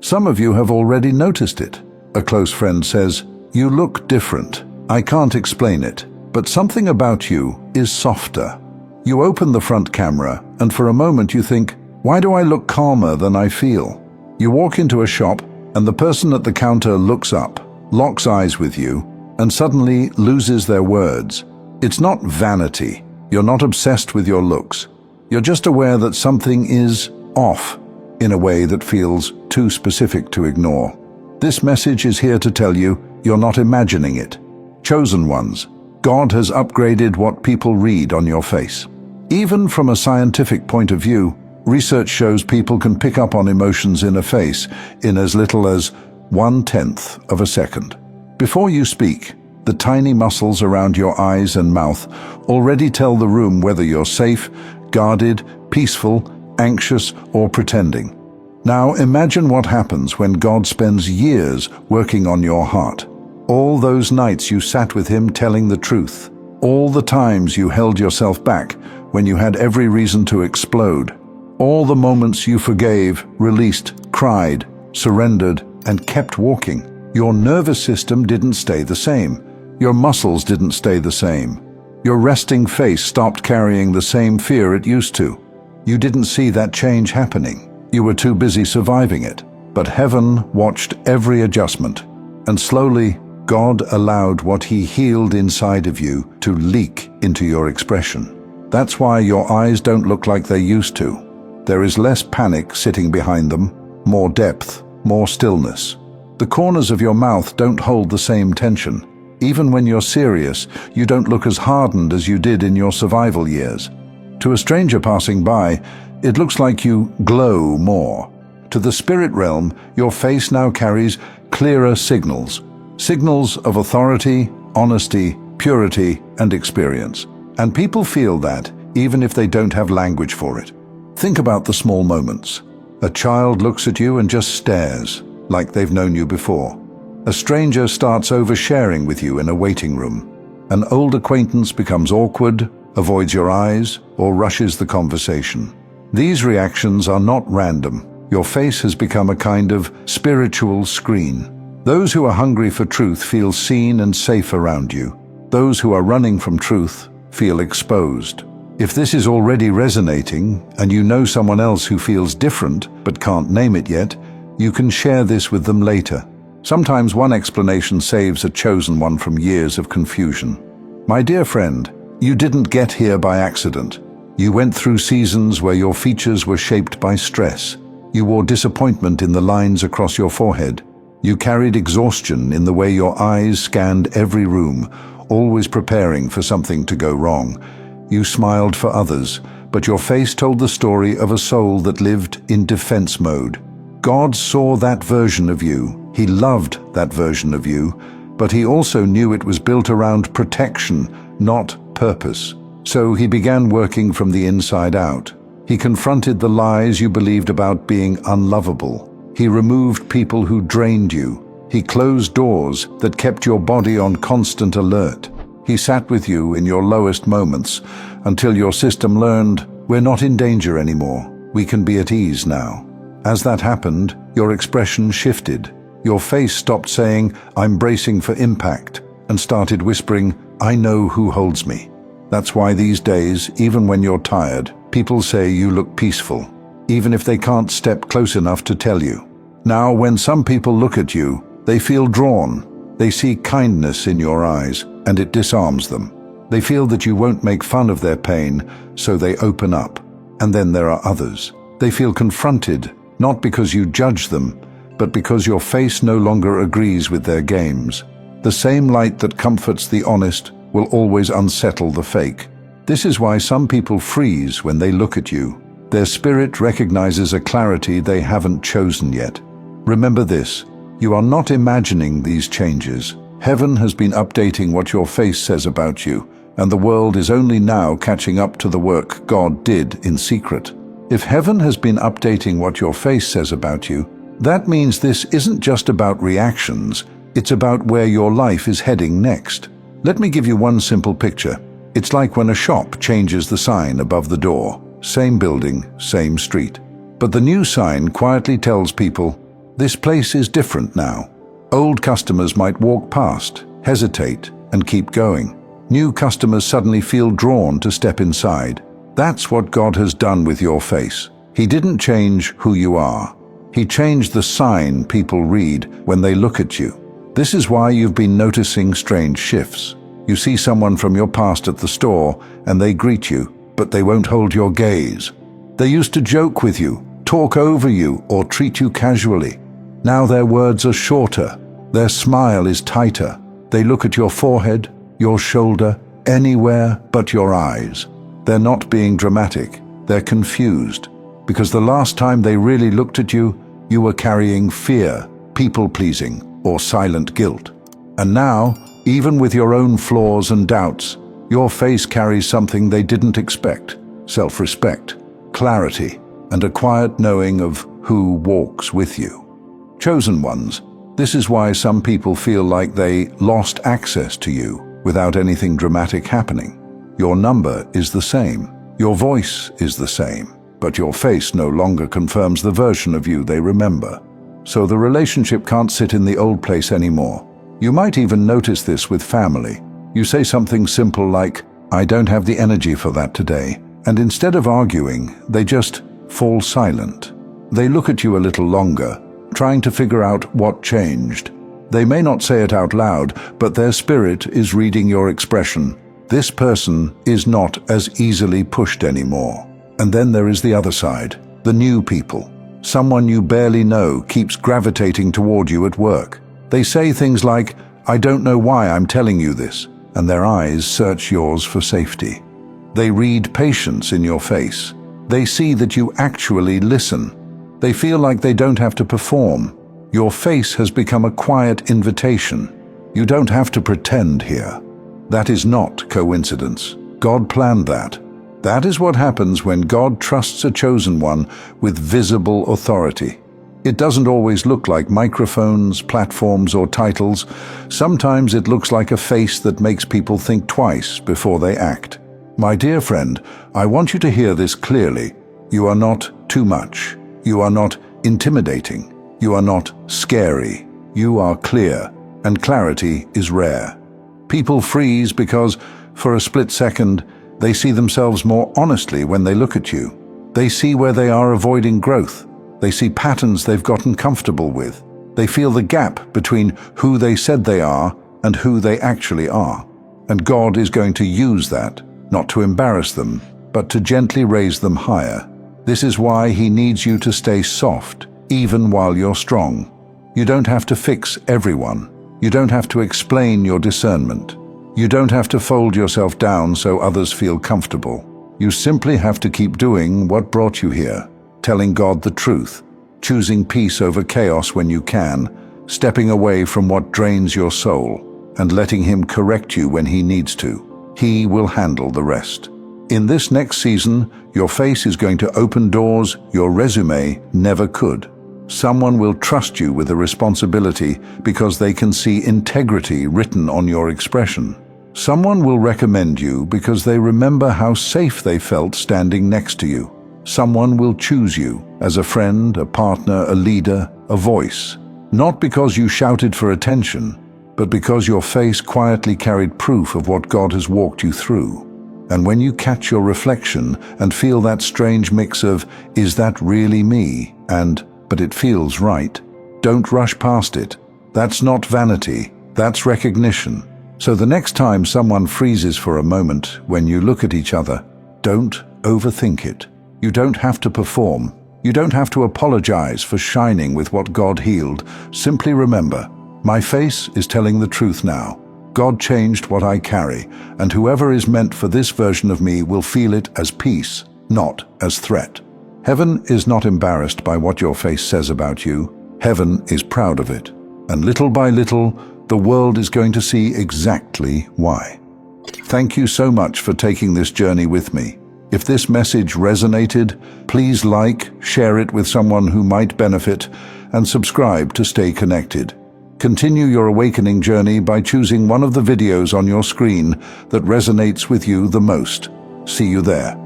Some of you have already noticed it. A close friend says, "You look different. I can't explain it, but something about you is softer." You open the front camera, and for a moment you think, "Why do I look calmer than I feel?" You walk into a shop, and the person at the counter looks up, locks eyes with you, and suddenly loses their words. It's not vanity. You're not obsessed with your looks. You're just aware that something is off in a way that feels too specific to ignore. This message is here to tell you you're not imagining it. Chosen ones, God has upgraded what people read on your face. Even from a scientific point of view, research shows people can pick up on emotions in a face in as little as 1/10 of a second. Before you speak, the tiny muscles around your eyes and mouth already tell the room whether you're safe, guarded, peaceful, anxious, or pretending. Now imagine what happens when God spends years working on your heart. All those nights you sat with Him telling the truth. All the times you held yourself back when you had every reason to explode. All the moments you forgave, released, cried, surrendered, and kept walking. Your nervous system didn't stay the same. Your muscles didn't stay the same. Your resting face stopped carrying the same fear it used to. You didn't see that change happening. You were too busy surviving it. But heaven watched every adjustment. And slowly, God allowed what He healed inside of you to leak into your expression. That's why your eyes don't look like they used to. There is less panic sitting behind them, more depth, more stillness. The corners of your mouth don't hold the same tension. Even when you're serious, you don't look as hardened as you did in your survival years. To a stranger passing by, it looks like you glow more. To the spirit realm, your face now carries clearer signals. Signals of authority, honesty, purity, and experience. And people feel that, even if they don't have language for it. Think about the small moments. A child looks at you and just stares, like they've known you before. A stranger starts oversharing with you in a waiting room. An old acquaintance becomes awkward, avoids your eyes, or rushes the conversation. These reactions are not random. Your face has become a kind of spiritual screen. Those who are hungry for truth feel seen and safe around you. Those who are running from truth feel exposed. If this is already resonating, and you know someone else who feels different but can't name it yet, you can share this with them later. Sometimes one explanation saves a chosen one from years of confusion. My dear friend, you didn't get here by accident. You went through seasons where your features were shaped by stress. You wore disappointment in the lines across your forehead. You carried exhaustion in the way your eyes scanned every room, always preparing for something to go wrong. You smiled for others, but your face told the story of a soul that lived in defense mode. God saw that version of you. He loved that version of you, but He also knew it was built around protection, not purpose. So He began working from the inside out. He confronted the lies you believed about being unlovable. He removed people who drained you. He closed doors that kept your body on constant alert. He sat with you in your lowest moments until your system learned, we're not in danger anymore. We can be at ease now. As that happened, your expression shifted. Your face stopped saying, I'm bracing for impact, and started whispering, I know who holds me. That's why these days, even when you're tired, people say you look peaceful, even if they can't step close enough to tell you. Now, when some people look at you, they feel drawn. They see kindness in your eyes, and it disarms them. They feel that you won't make fun of their pain, so they open up. And then there are others. They feel confronted, not because you judge them, but because your face no longer agrees with their games. The same light that comforts the honest will always unsettle the fake. This is why some people freeze when they look at you. Their spirit recognizes a clarity they haven't chosen yet. Remember this, you are not imagining these changes. Heaven has been updating what your face says about you, and the world is only now catching up to the work God did in secret. If heaven has been updating what your face says about you, that means this isn't just about reactions, it's about where your life is heading next. Let me give you one simple picture. It's like when a shop changes the sign above the door. Same building, same street. But the new sign quietly tells people, this place is different now. Old customers might walk past, hesitate, and keep going. New customers suddenly feel drawn to step inside. That's what God has done with your face. He didn't change who you are. He changed the sign people read when they look at you. This is why you've been noticing strange shifts. You see someone from your past at the store, and they greet you, but they won't hold your gaze. They used to joke with you, talk over you, or treat you casually. Now their words are shorter, their smile is tighter. They look at your forehead, your shoulder, anywhere but your eyes. They're not being dramatic, they're confused, because the last time they really looked at you, you were carrying fear, people-pleasing, or silent guilt. And now, even with your own flaws and doubts, your face carries something they didn't expect: self-respect, clarity, and a quiet knowing of who walks with you. Chosen ones, this is why some people feel like they lost access to you without anything dramatic happening. Your number is the same, your voice is the same, but your face no longer confirms the version of you they remember. So the relationship can't sit in the old place anymore. You might even notice this with family. You say something simple like, "I don't have the energy for that today," and instead of arguing, they just fall silent. They look at you a little longer, trying to figure out what changed. They may not say it out loud, but their spirit is reading your expression. This person is not as easily pushed anymore. And then there is the other side, the new people. Someone you barely know keeps gravitating toward you at work. They say things like, "I don't know why I'm telling you this," and their eyes search yours for safety. They read patience in your face. They see that you actually listen. They feel like they don't have to perform. Your face has become a quiet invitation. You don't have to pretend here. That is not coincidence. God planned that. That is what happens when God trusts a chosen one with visible authority. It doesn't always look like microphones, platforms, or titles. Sometimes it looks like a face that makes people think twice before they act. My dear friend, I want you to hear this clearly. You are not too much. You are not intimidating. You are not scary. You are clear, and clarity is rare. People freeze because, for a split second, they see themselves more honestly when they look at you. They see where they are avoiding growth. They see patterns they've gotten comfortable with. They feel the gap between who they said they are and who they actually are. And God is going to use that, not to embarrass them, but to gently raise them higher. This is why He needs you to stay soft, even while you're strong. You don't have to fix everyone. You don't have to explain your discernment. You don't have to fold yourself down so others feel comfortable. You simply have to keep doing what brought you here, telling God the truth, choosing peace over chaos when you can, stepping away from what drains your soul, and letting Him correct you when He needs to. He will handle the rest. In this next season, your face is going to open doors your resume never could. Someone will trust you with a responsibility because they can see integrity written on your expression. Someone will recommend you because they remember how safe they felt standing next to you. Someone will choose you as a friend, a partner, a leader, a voice. Not because you shouted for attention, but because your face quietly carried proof of what God has walked you through. And when you catch your reflection and feel that strange mix of, "Is that really me?" and, "But it feels right," don't rush past it. That's not vanity, that's recognition. So the next time someone freezes for a moment when you look at each other, don't overthink it. You don't have to perform. You don't have to apologize for shining with what God healed. Simply remember, my face is telling the truth now. God changed what I carry, and whoever is meant for this version of me will feel it as peace, not as threat. Heaven is not embarrassed by what your face says about you. Heaven is proud of it. And little by little, the world is going to see exactly why. Thank you so much for taking this journey with me. If this message resonated, please like, share it with someone who might benefit, and subscribe to stay connected. Continue your awakening journey by choosing one of the videos on your screen that resonates with you the most. See you there.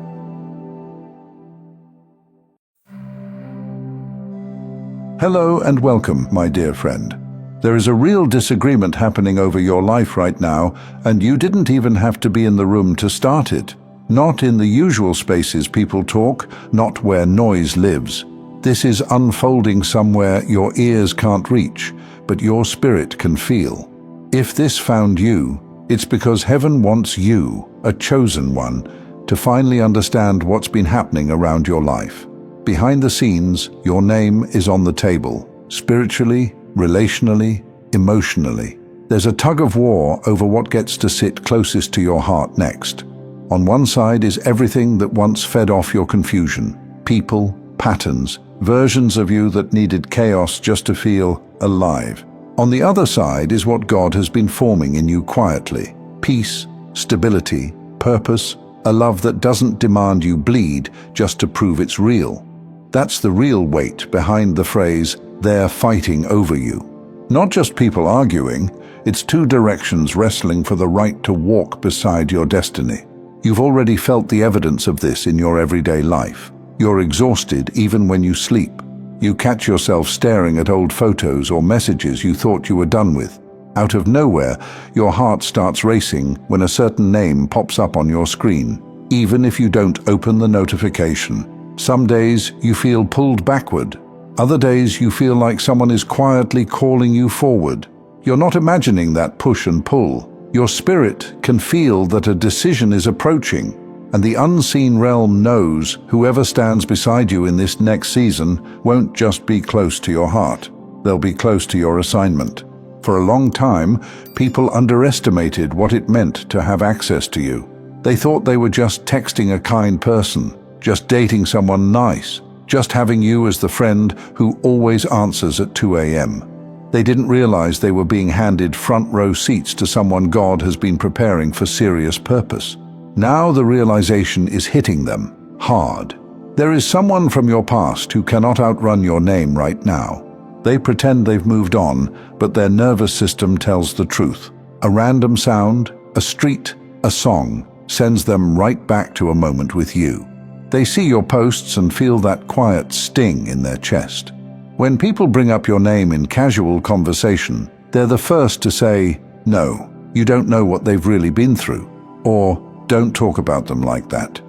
Hello and welcome, my dear friend. There is a real disagreement happening over your life right now, and you didn't even have to be in the room to start it. Not in the usual spaces people talk, not where noise lives. This is unfolding somewhere your ears can't reach, but your spirit can feel. If this found you, it's because heaven wants you, a chosen one, to finally understand what's been happening around your life. Behind the scenes, your name is on the table. spiritually, relationally, emotionally. There's a tug of war over what gets to sit closest to your heart next. On one side is everything that once fed off your confusion, people, patterns, versions of you that needed chaos just to feel alive. On the other side is what God has been forming in you quietly: peace, stability, purpose, a love that doesn't demand you bleed just to prove it's real. That's the real weight behind the phrase, "they're fighting over you." Not just people arguing, it's two directions wrestling for the right to walk beside your destiny. You've already felt the evidence of this in your everyday life. You're exhausted even when you sleep. You catch yourself staring at old photos or messages you thought you were done with. Out of nowhere, your heart starts racing when a certain name pops up on your screen, even if you don't open the notification. Some days you feel pulled backward. Other days you feel like someone is quietly calling you forward. You're not imagining that push and pull. Your spirit can feel that a decision is approaching, and the unseen realm knows whoever stands beside you in this next season won't just be close to your heart. They'll be close to your assignment. For a long time, people underestimated what it meant to have access to you. They thought they were just texting a kind person, just dating someone nice, just having you as the friend who always answers at 2 a.m. They didn't realize they were being handed front row seats to someone God has been preparing for serious purpose. Now the realization is hitting them hard. There is someone from your past who cannot outrun your name right now. They pretend they've moved on, but their nervous system tells the truth. A random sound, a street, a song sends them right back to a moment with you. They see your posts and feel that quiet sting in their chest. When people bring up your name in casual conversation, they're the first to say, "No, you don't know what they've really been through," or "Don't talk about them like that."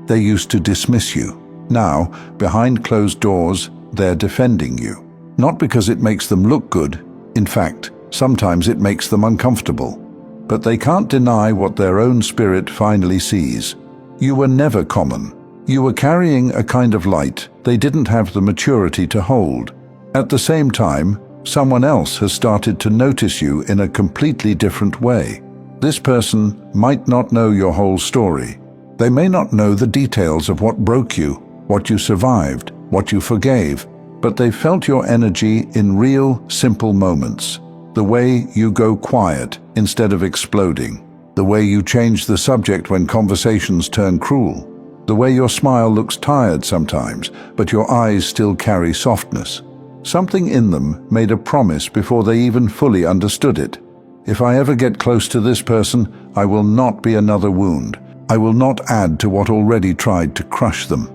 They used to dismiss you. Now, behind closed doors, they're defending you. Not because it makes them look good. In fact, sometimes it makes them uncomfortable. But they can't deny what their own spirit finally sees. You were never common. You were carrying a kind of light they didn't have the maturity to hold. At the same time, someone else has started to notice you in a completely different way. This person might not know your whole story. They may not know the details of what broke you, what you survived, what you forgave, but they felt your energy in real, simple moments. The way you go quiet instead of exploding. The way you change the subject when conversations turn cruel. The way your smile looks tired sometimes, but your eyes still carry softness. Something in them made a promise before they even fully understood it. If I ever get close to this person, I will not be another wound. I will not add to what already tried to crush them.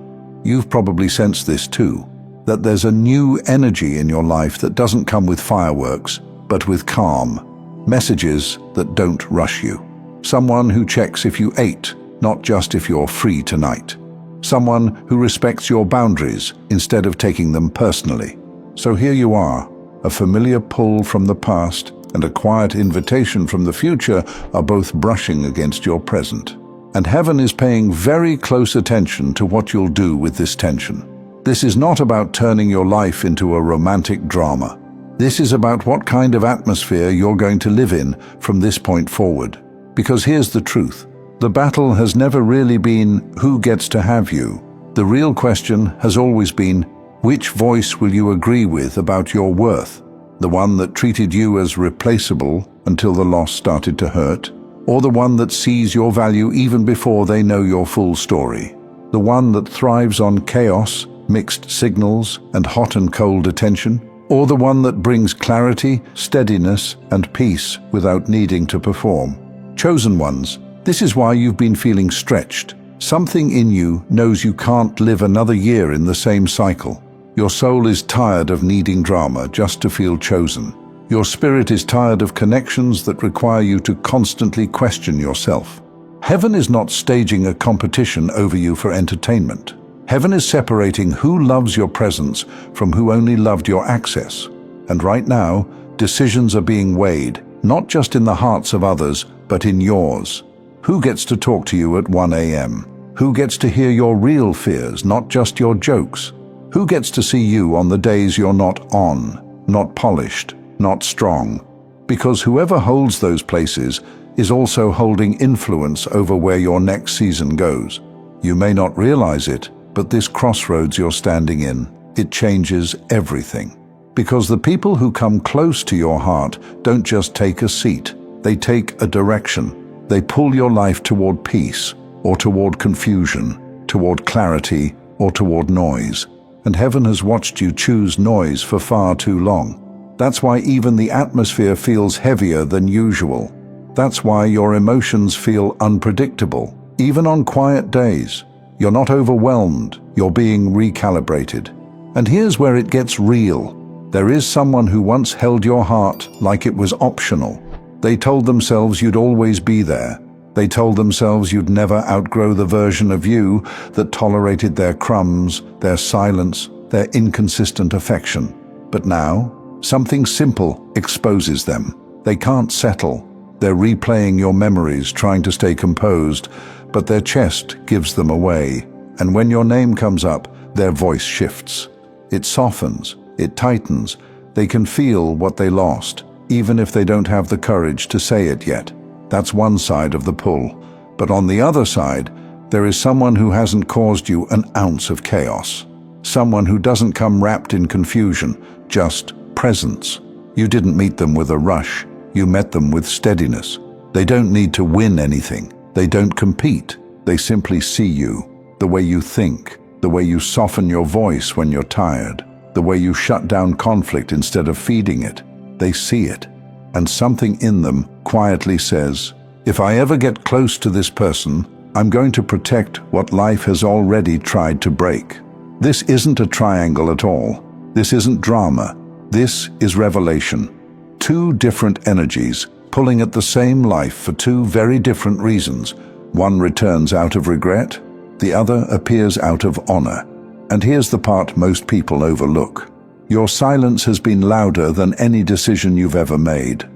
You've probably sensed this too, that there's a new energy in your life that doesn't come with fireworks, but with calm. Messages that don't rush you. Someone who checks if you ate, not just if you're free tonight. Someone who respects your boundaries instead of taking them personally. So here you are, a familiar pull from the past and a quiet invitation from the future are both brushing against your present. And heaven is paying very close attention to what you'll do with this tension. This is not about turning your life into a romantic drama. This is about what kind of atmosphere you're going to live in from this point forward. Because here's the truth. The battle has never really been who gets to have you. The real question has always been, which voice will you agree with about your worth? The one that treated you as replaceable until the loss started to hurt? Or the one that sees your value even before they know your full story? The one that thrives on chaos, mixed signals, and hot and cold attention? Or the one that brings clarity, steadiness, and peace without needing to perform? Chosen ones, this is why you've been feeling stretched. Something in you knows you can't live another year in the same cycle. Your soul is tired of needing drama just to feel chosen. Your spirit is tired of connections that require you to constantly question yourself. Heaven is not staging a competition over you for entertainment. Heaven is separating who loves your presence from who only loved your access. And right now, decisions are being weighed, not just in the hearts of others, but in yours. Who gets to talk to you at 1 a.m.? Who gets to hear your real fears, not just your jokes? Who gets to see you on the days you're not on? not polished, not strong. Because whoever holds those places is also holding influence over where your next season goes. You may not realize it, but this crossroads you're standing in, it changes everything. Because the people who come close to your heart don't just take a seat, they take a direction. They pull your life toward peace, or toward confusion, toward clarity, or toward noise. And heaven has watched you choose noise for far too long. That's why even the atmosphere feels heavier than usual. That's why your emotions feel unpredictable, even on quiet days. You're not overwhelmed, you're being recalibrated. And here's where it gets real. There is someone who once held your heart like it was optional. They told themselves you'd always be there. They told themselves you'd never outgrow the version of you that tolerated their crumbs, their silence, their inconsistent affection. But now, something simple exposes them. They can't settle. They're replaying your memories, trying to stay composed, but their chest gives them away. And when your name comes up, their voice shifts. It softens, it tightens. They can feel what they lost, even if they don't have the courage to say it yet. That's one side of the pull. But on the other side, there is someone who hasn't caused you an ounce of chaos. Someone who doesn't come wrapped in confusion, just presence. You didn't meet them with a rush. You met them with steadiness. They don't need to win anything. They don't compete. They simply see you, the way you think, the way you soften your voice when you're tired, the way you shut down conflict instead of feeding it. They see it. And something in them quietly says, if I ever get close to this person, I'm going to protect what life has already tried to break. This isn't a triangle at all. This isn't drama. This is revelation. Two different energies pulling at the same life for two very different reasons. One returns out of regret, the other appears out of honor. And here's the part most people overlook. Your silence has been louder than any decision you've ever made.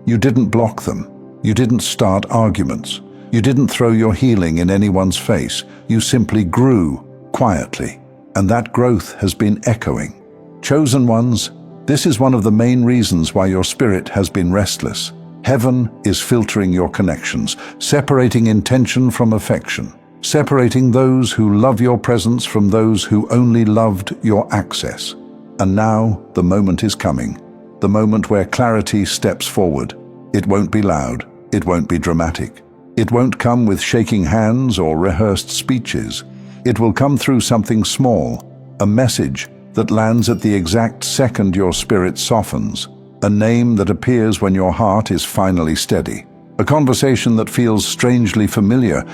You didn't block them. You didn't start arguments. You didn't throw your healing in anyone's face. You simply grew quietly. And that growth has been echoing. Chosen ones, this is one of the main reasons why your spirit has been restless. Heaven is filtering your connections, separating intention from affection, separating those who love your presence from those who only loved your access. And now the moment is coming, the moment where clarity steps forward. It won't be loud, it won't be dramatic. It won't come with shaking hands or rehearsed speeches. It will come through something small, a message that lands at the exact second your spirit softens, a name that appears when your heart is finally steady, a conversation that feels strangely familiar,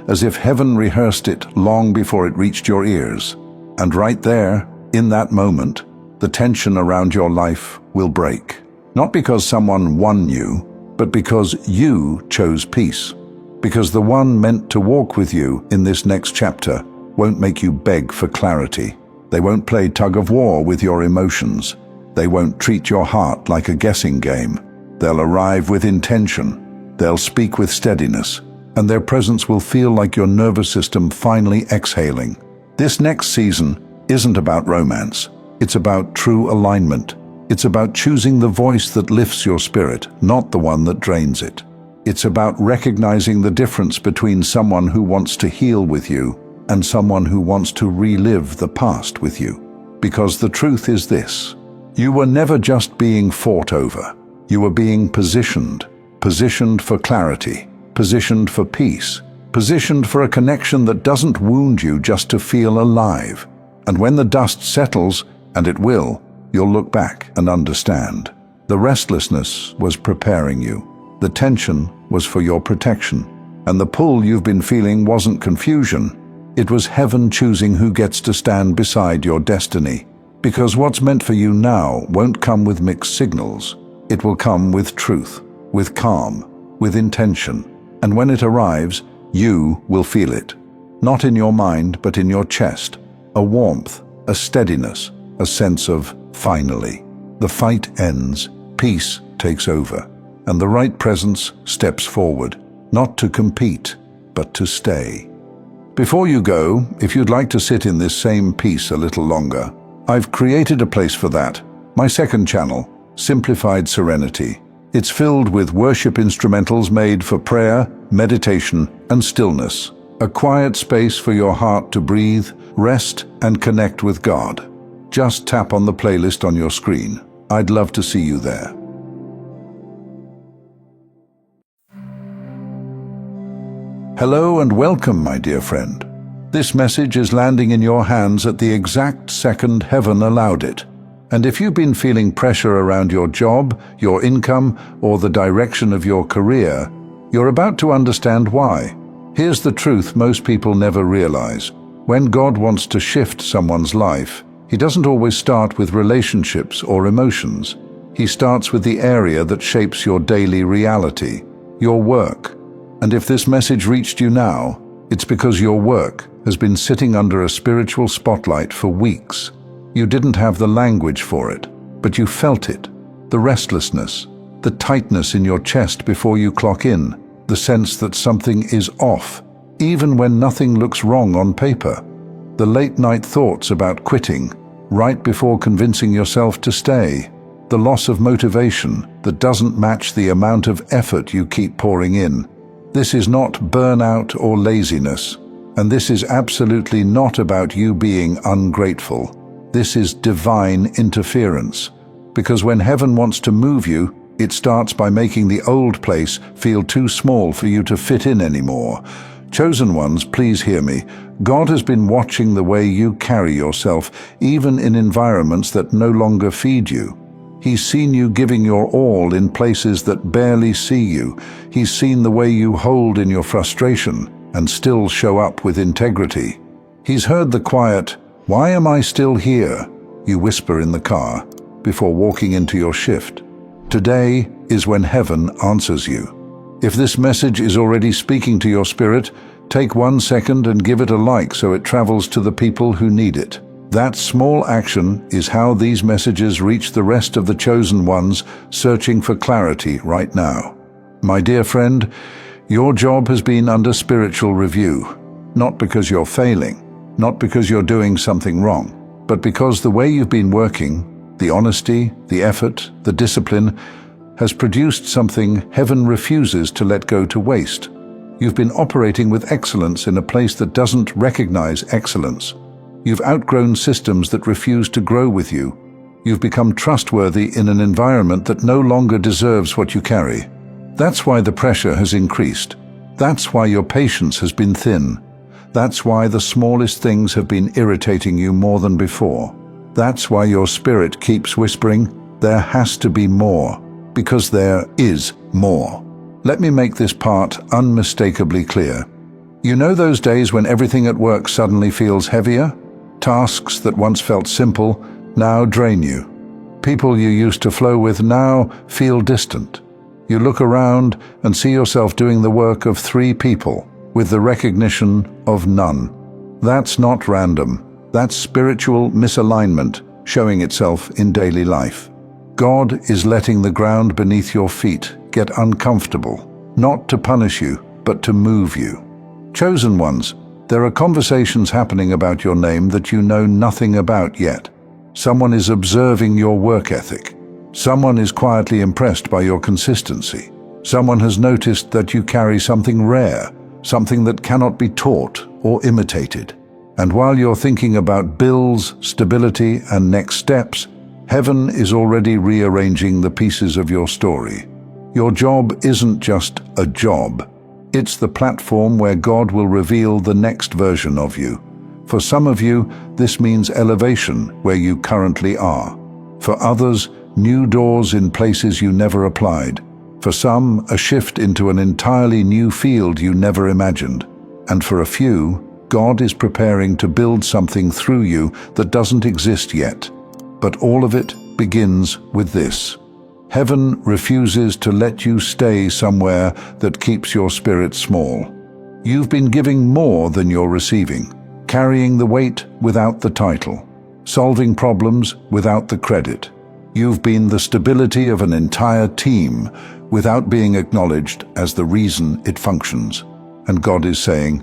as if heaven rehearsed it long before it reached your ears. And right there, in that moment, the tension around your life will break. Not because someone won you, but because you chose peace. Because the one meant to walk with you in this next chapter won't make you beg for clarity. They won't play tug of war with your emotions. They won't treat your heart like a guessing game. They'll arrive with intention. They'll speak with steadiness, and their presence will feel like your nervous system finally exhaling. This next season isn't about romance. It's about true alignment. It's about choosing the voice that lifts your spirit, not the one that drains it. It's about recognizing the difference between someone who wants to heal with you and someone who wants to relive the past with you. Because the truth is this: you were never just being fought over. You were being positioned for clarity, positioned for peace, positioned for a connection that doesn't wound you just to feel alive. And when the dust settles, and it will, you'll look back and understand. The restlessness was preparing you. The tension was for your protection. And the pull you've been feeling wasn't confusion. It was heaven choosing who gets to stand beside your destiny. Because what's meant for you now won't come with mixed signals. It will come with truth, with calm, with intention. And when it arrives, you will feel it. Not in your mind, but in your chest. A warmth, a steadiness, a sense of finally. The fight ends, peace takes over, and the right presence steps forward, not to compete, but to stay. Before you go, if you'd like to sit in this same peace a little longer, I've created a place for that. My second channel, Simplified Serenity. It's filled with worship instrumentals made for prayer, meditation, and stillness. A quiet space for your heart to breathe, rest, and connect with God. Just tap on the playlist on your screen. I'd love to see you there. Hello and welcome, my dear friend. This message is landing in your hands at the exact second heaven allowed it. And if you've been feeling pressure around your job, your income, or the direction of your career, you're about to understand why. Here's the truth most people never realize. When God wants to shift someone's life, He doesn't always start with relationships or emotions. He starts with the area that shapes your daily reality, your work. And if this message reached you now, it's because your work has been sitting under a spiritual spotlight for weeks. You didn't have the language for it, but you felt it. The restlessness, the tightness in your chest before you clock in, the sense that something is off, even when nothing looks wrong on paper. The late-night thoughts about quitting, right before convincing yourself to stay. The loss of motivation that doesn't match the amount of effort you keep pouring in. This is not burnout or laziness, and this is absolutely not about you being ungrateful. This is divine interference, because when heaven wants to move you, it starts by making the old place feel too small for you to fit in anymore. Chosen ones, please hear me. God has been watching the way you carry yourself, even in environments that no longer feed you. He's seen you giving your all in places that barely see you. He's seen the way you hold in your frustration and still show up with integrity. He's heard the quiet, "Why am I still here?" you whisper in the car before walking into your shift. Today is when heaven answers you. If this message is already speaking to your spirit, take 1 second and give it a like so it travels to the people who need it. That small action is how these messages reach the rest of the chosen ones searching for clarity right now. My dear friend, your job has been under spiritual review, not because you're failing, not because you're doing something wrong, but because the way you've been working, the honesty, the effort, the discipline, has produced something heaven refuses to let go to waste. You've been operating with excellence in a place that doesn't recognize excellence. You've outgrown systems that refuse to grow with you. You've become trustworthy in an environment that no longer deserves what you carry. That's why the pressure has increased. That's why your patience has been thin. That's why the smallest things have been irritating you more than before. That's why your spirit keeps whispering, "There has to be more," because there is more. Let me make this part unmistakably clear. You know those days when everything at work suddenly feels heavier? Tasks that once felt simple now drain you. People you used to flow with now feel distant. You look around and see yourself doing the work of 3 people with the recognition of none. That's not random. That's spiritual misalignment showing itself in daily life. God is letting the ground beneath your feet get uncomfortable, not to punish you, but to move you. Chosen ones, there are conversations happening about your name that you know nothing about yet. Someone is observing your work ethic. Someone is quietly impressed by your consistency. Someone has noticed that you carry something rare, something that cannot be taught or imitated. And while you're thinking about bills, stability, and next steps, heaven is already rearranging the pieces of your story. Your job isn't just a job. It's the platform where God will reveal the next version of you. For some of you, this means elevation where you currently are. For others, new doors in places you never applied. For some, a shift into an entirely new field you never imagined. And for a few, God is preparing to build something through you that doesn't exist yet. But all of it begins with this. Heaven refuses to let you stay somewhere that keeps your spirit small. You've been giving more than you're receiving, carrying the weight without the title, solving problems without the credit. You've been the stability of an entire team without being acknowledged as the reason it functions. And God is saying,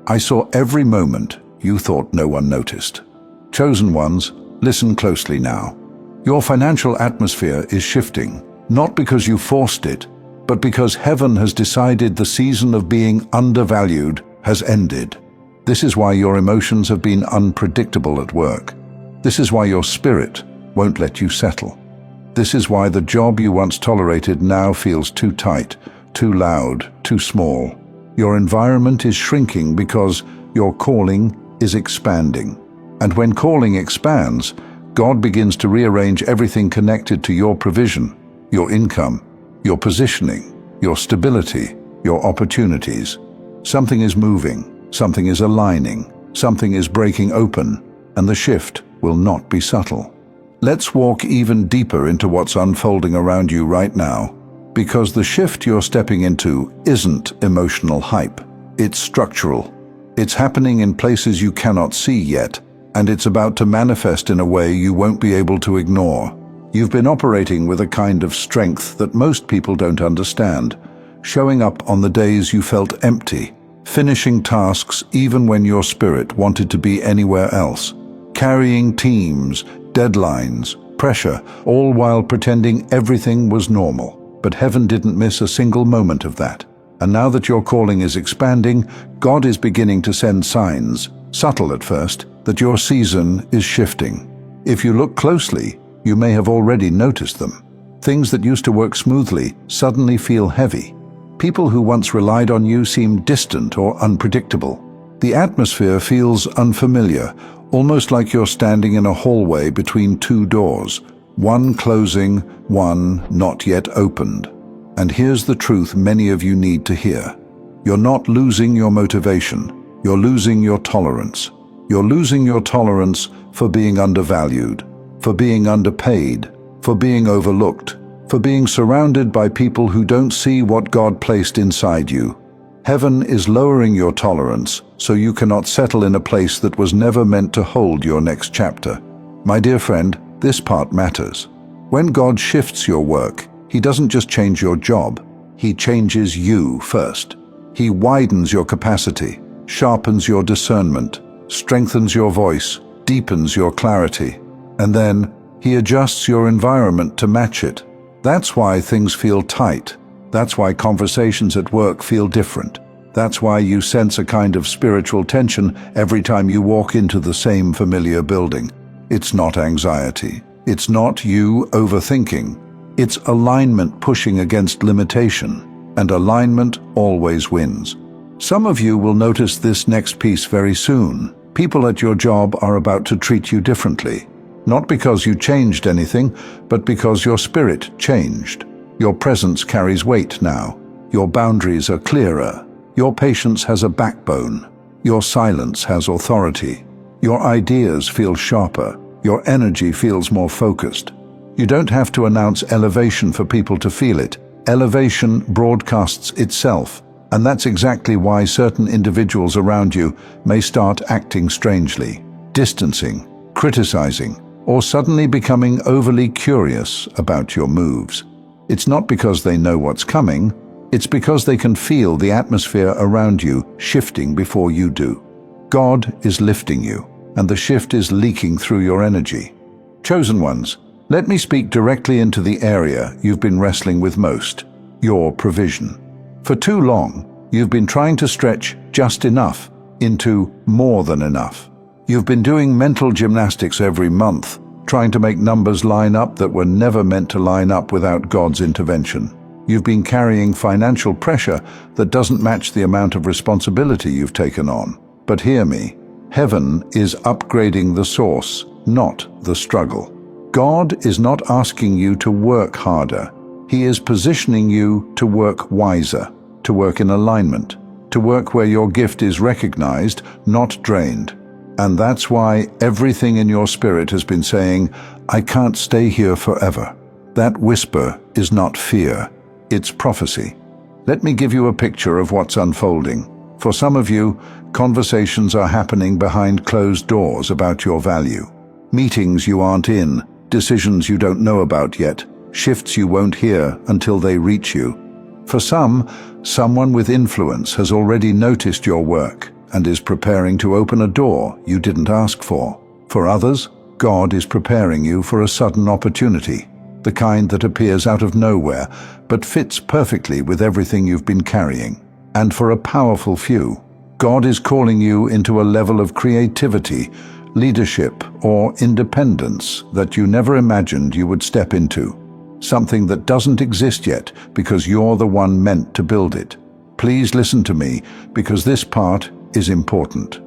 I saw every moment you thought no one noticed. Chosen ones, listen closely now. Your financial atmosphere is shifting, not because you forced it, but because heaven has decided the season of being undervalued has ended. This is why your emotions have been unpredictable at work. This is why your spirit won't let you settle. This is why the job you once tolerated now feels too tight, too loud, too small. Your environment is shrinking because your calling is expanding. And when calling expands, God begins to rearrange everything connected to your provision, your income, your positioning, your stability, your opportunities. Something is moving, something is aligning, something is breaking open, and the shift will not be subtle. Let's walk even deeper into what's unfolding around you right now, because the shift you're stepping into isn't emotional hype. It's structural. It's happening in places you cannot see yet, and it's about to manifest in a way you won't be able to ignore. You've been operating with a kind of strength that most people don't understand, showing up on the days you felt empty, finishing tasks even when your spirit wanted to be anywhere else, carrying teams, deadlines, pressure, all while pretending everything was normal. But heaven didn't miss a single moment of that. And now that your calling is expanding, God is beginning to send signs, subtle at first, that your season is shifting. If you look closely, you may have already noticed them. Things that used to work smoothly suddenly feel heavy. People who once relied on you seem distant or unpredictable. The atmosphere feels unfamiliar, almost like you're standing in a hallway between two doors, one closing, one not yet opened. And here's the truth many of you need to hear. You're not losing your motivation. You're losing your tolerance. You're losing your tolerance for being undervalued, for being underpaid, for being overlooked, for being surrounded by people who don't see what God placed inside you. Heaven is lowering your tolerance so you cannot settle in a place that was never meant to hold your next chapter. My dear friend, this part matters. When God shifts your work, He doesn't just change your job, He changes you first. He widens your capacity, sharpens your discernment, strengthens your voice, deepens your clarity, and then He adjusts your environment to match it. That's why things feel tight. That's why conversations at work feel different. That's why you sense a kind of spiritual tension every time you walk into the same familiar building. It's not anxiety. It's not you overthinking. It's alignment pushing against limitation, and alignment always wins. Some of you will notice this next piece very soon. People at your job are about to treat you differently. Not because you changed anything, but because your spirit changed. Your presence carries weight now. Your boundaries are clearer. Your patience has a backbone. Your silence has authority. Your ideas feel sharper. Your energy feels more focused. You don't have to announce elevation for people to feel it. Elevation broadcasts itself, and that's exactly why certain individuals around you may start acting strangely, distancing, criticizing, or suddenly becoming overly curious about your moves. It's not because they know what's coming, it's because they can feel the atmosphere around you shifting before you do. God is lifting you, and the shift is leaking through your energy. Chosen ones, let me speak directly into the area you've been wrestling with most, your provision. For too long, you've been trying to stretch just enough into more than enough. You've been doing mental gymnastics every month, trying to make numbers line up that were never meant to line up without God's intervention. You've been carrying financial pressure that doesn't match the amount of responsibility you've taken on. But hear me, heaven is upgrading the source, not the struggle. God is not asking you to work harder. He is positioning you to work wiser, to work in alignment, to work where your gift is recognized, not drained. And that's why everything in your spirit has been saying, I can't stay here forever. That whisper is not fear, it's prophecy. Let me give you a picture of what's unfolding. For some of you, conversations are happening behind closed doors about your value. Meetings you aren't in, decisions you don't know about yet, shifts you won't hear until they reach you. For some, someone with influence has already noticed your work and is preparing to open a door you didn't ask for. For others, God is preparing you for a sudden opportunity, the kind that appears out of nowhere, but fits perfectly with everything you've been carrying. And for a powerful few, God is calling you into a level of creativity, leadership, or independence that you never imagined you would step into. Something that doesn't exist yet because you're the one meant to build it. Please listen to me, because this part is important.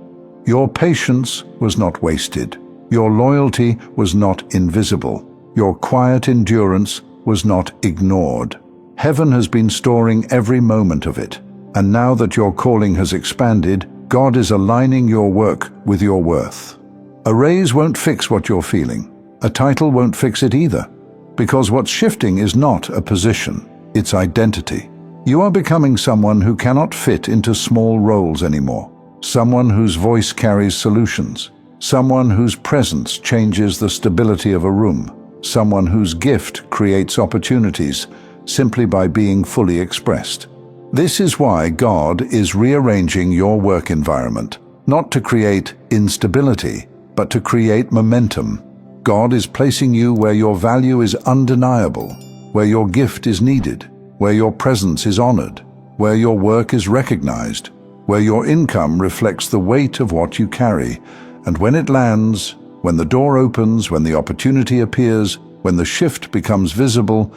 Your patience was not wasted. Your loyalty was not invisible. Your quiet endurance was not ignored. Heaven has been storing every moment of it. And now that your calling has expanded, God is aligning your work with your worth. A raise won't fix what you're feeling. A title won't fix it either. Because what's shifting is not a position, it's identity. You are becoming someone who cannot fit into small roles anymore. Someone whose voice carries solutions. Someone whose presence changes the stability of a room. Someone whose gift creates opportunities simply by being fully expressed. This is why God is rearranging your work environment, not to create instability, but to create momentum. God is placing you where your value is undeniable, where your gift is needed, where your presence is honored, where your work is recognized, where your income reflects the weight of what you carry. And when it lands, when the door opens, when the opportunity appears, when the shift becomes visible,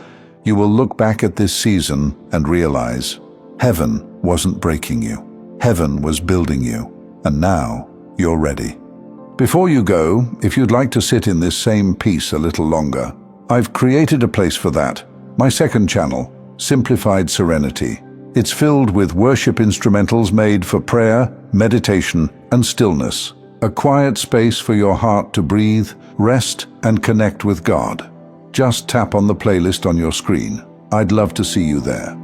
you will look back at this season and realize, heaven wasn't breaking you. Heaven was building you. And now you're ready. Before you go, if you'd like to sit in this same peace a little longer, I've created a place for that. My second channel, Simplified Serenity. It's filled with worship instrumentals made for prayer, meditation, and stillness. A quiet space for your heart to breathe, rest, and connect with God. Just tap on the playlist on your screen. I'd love to see you there.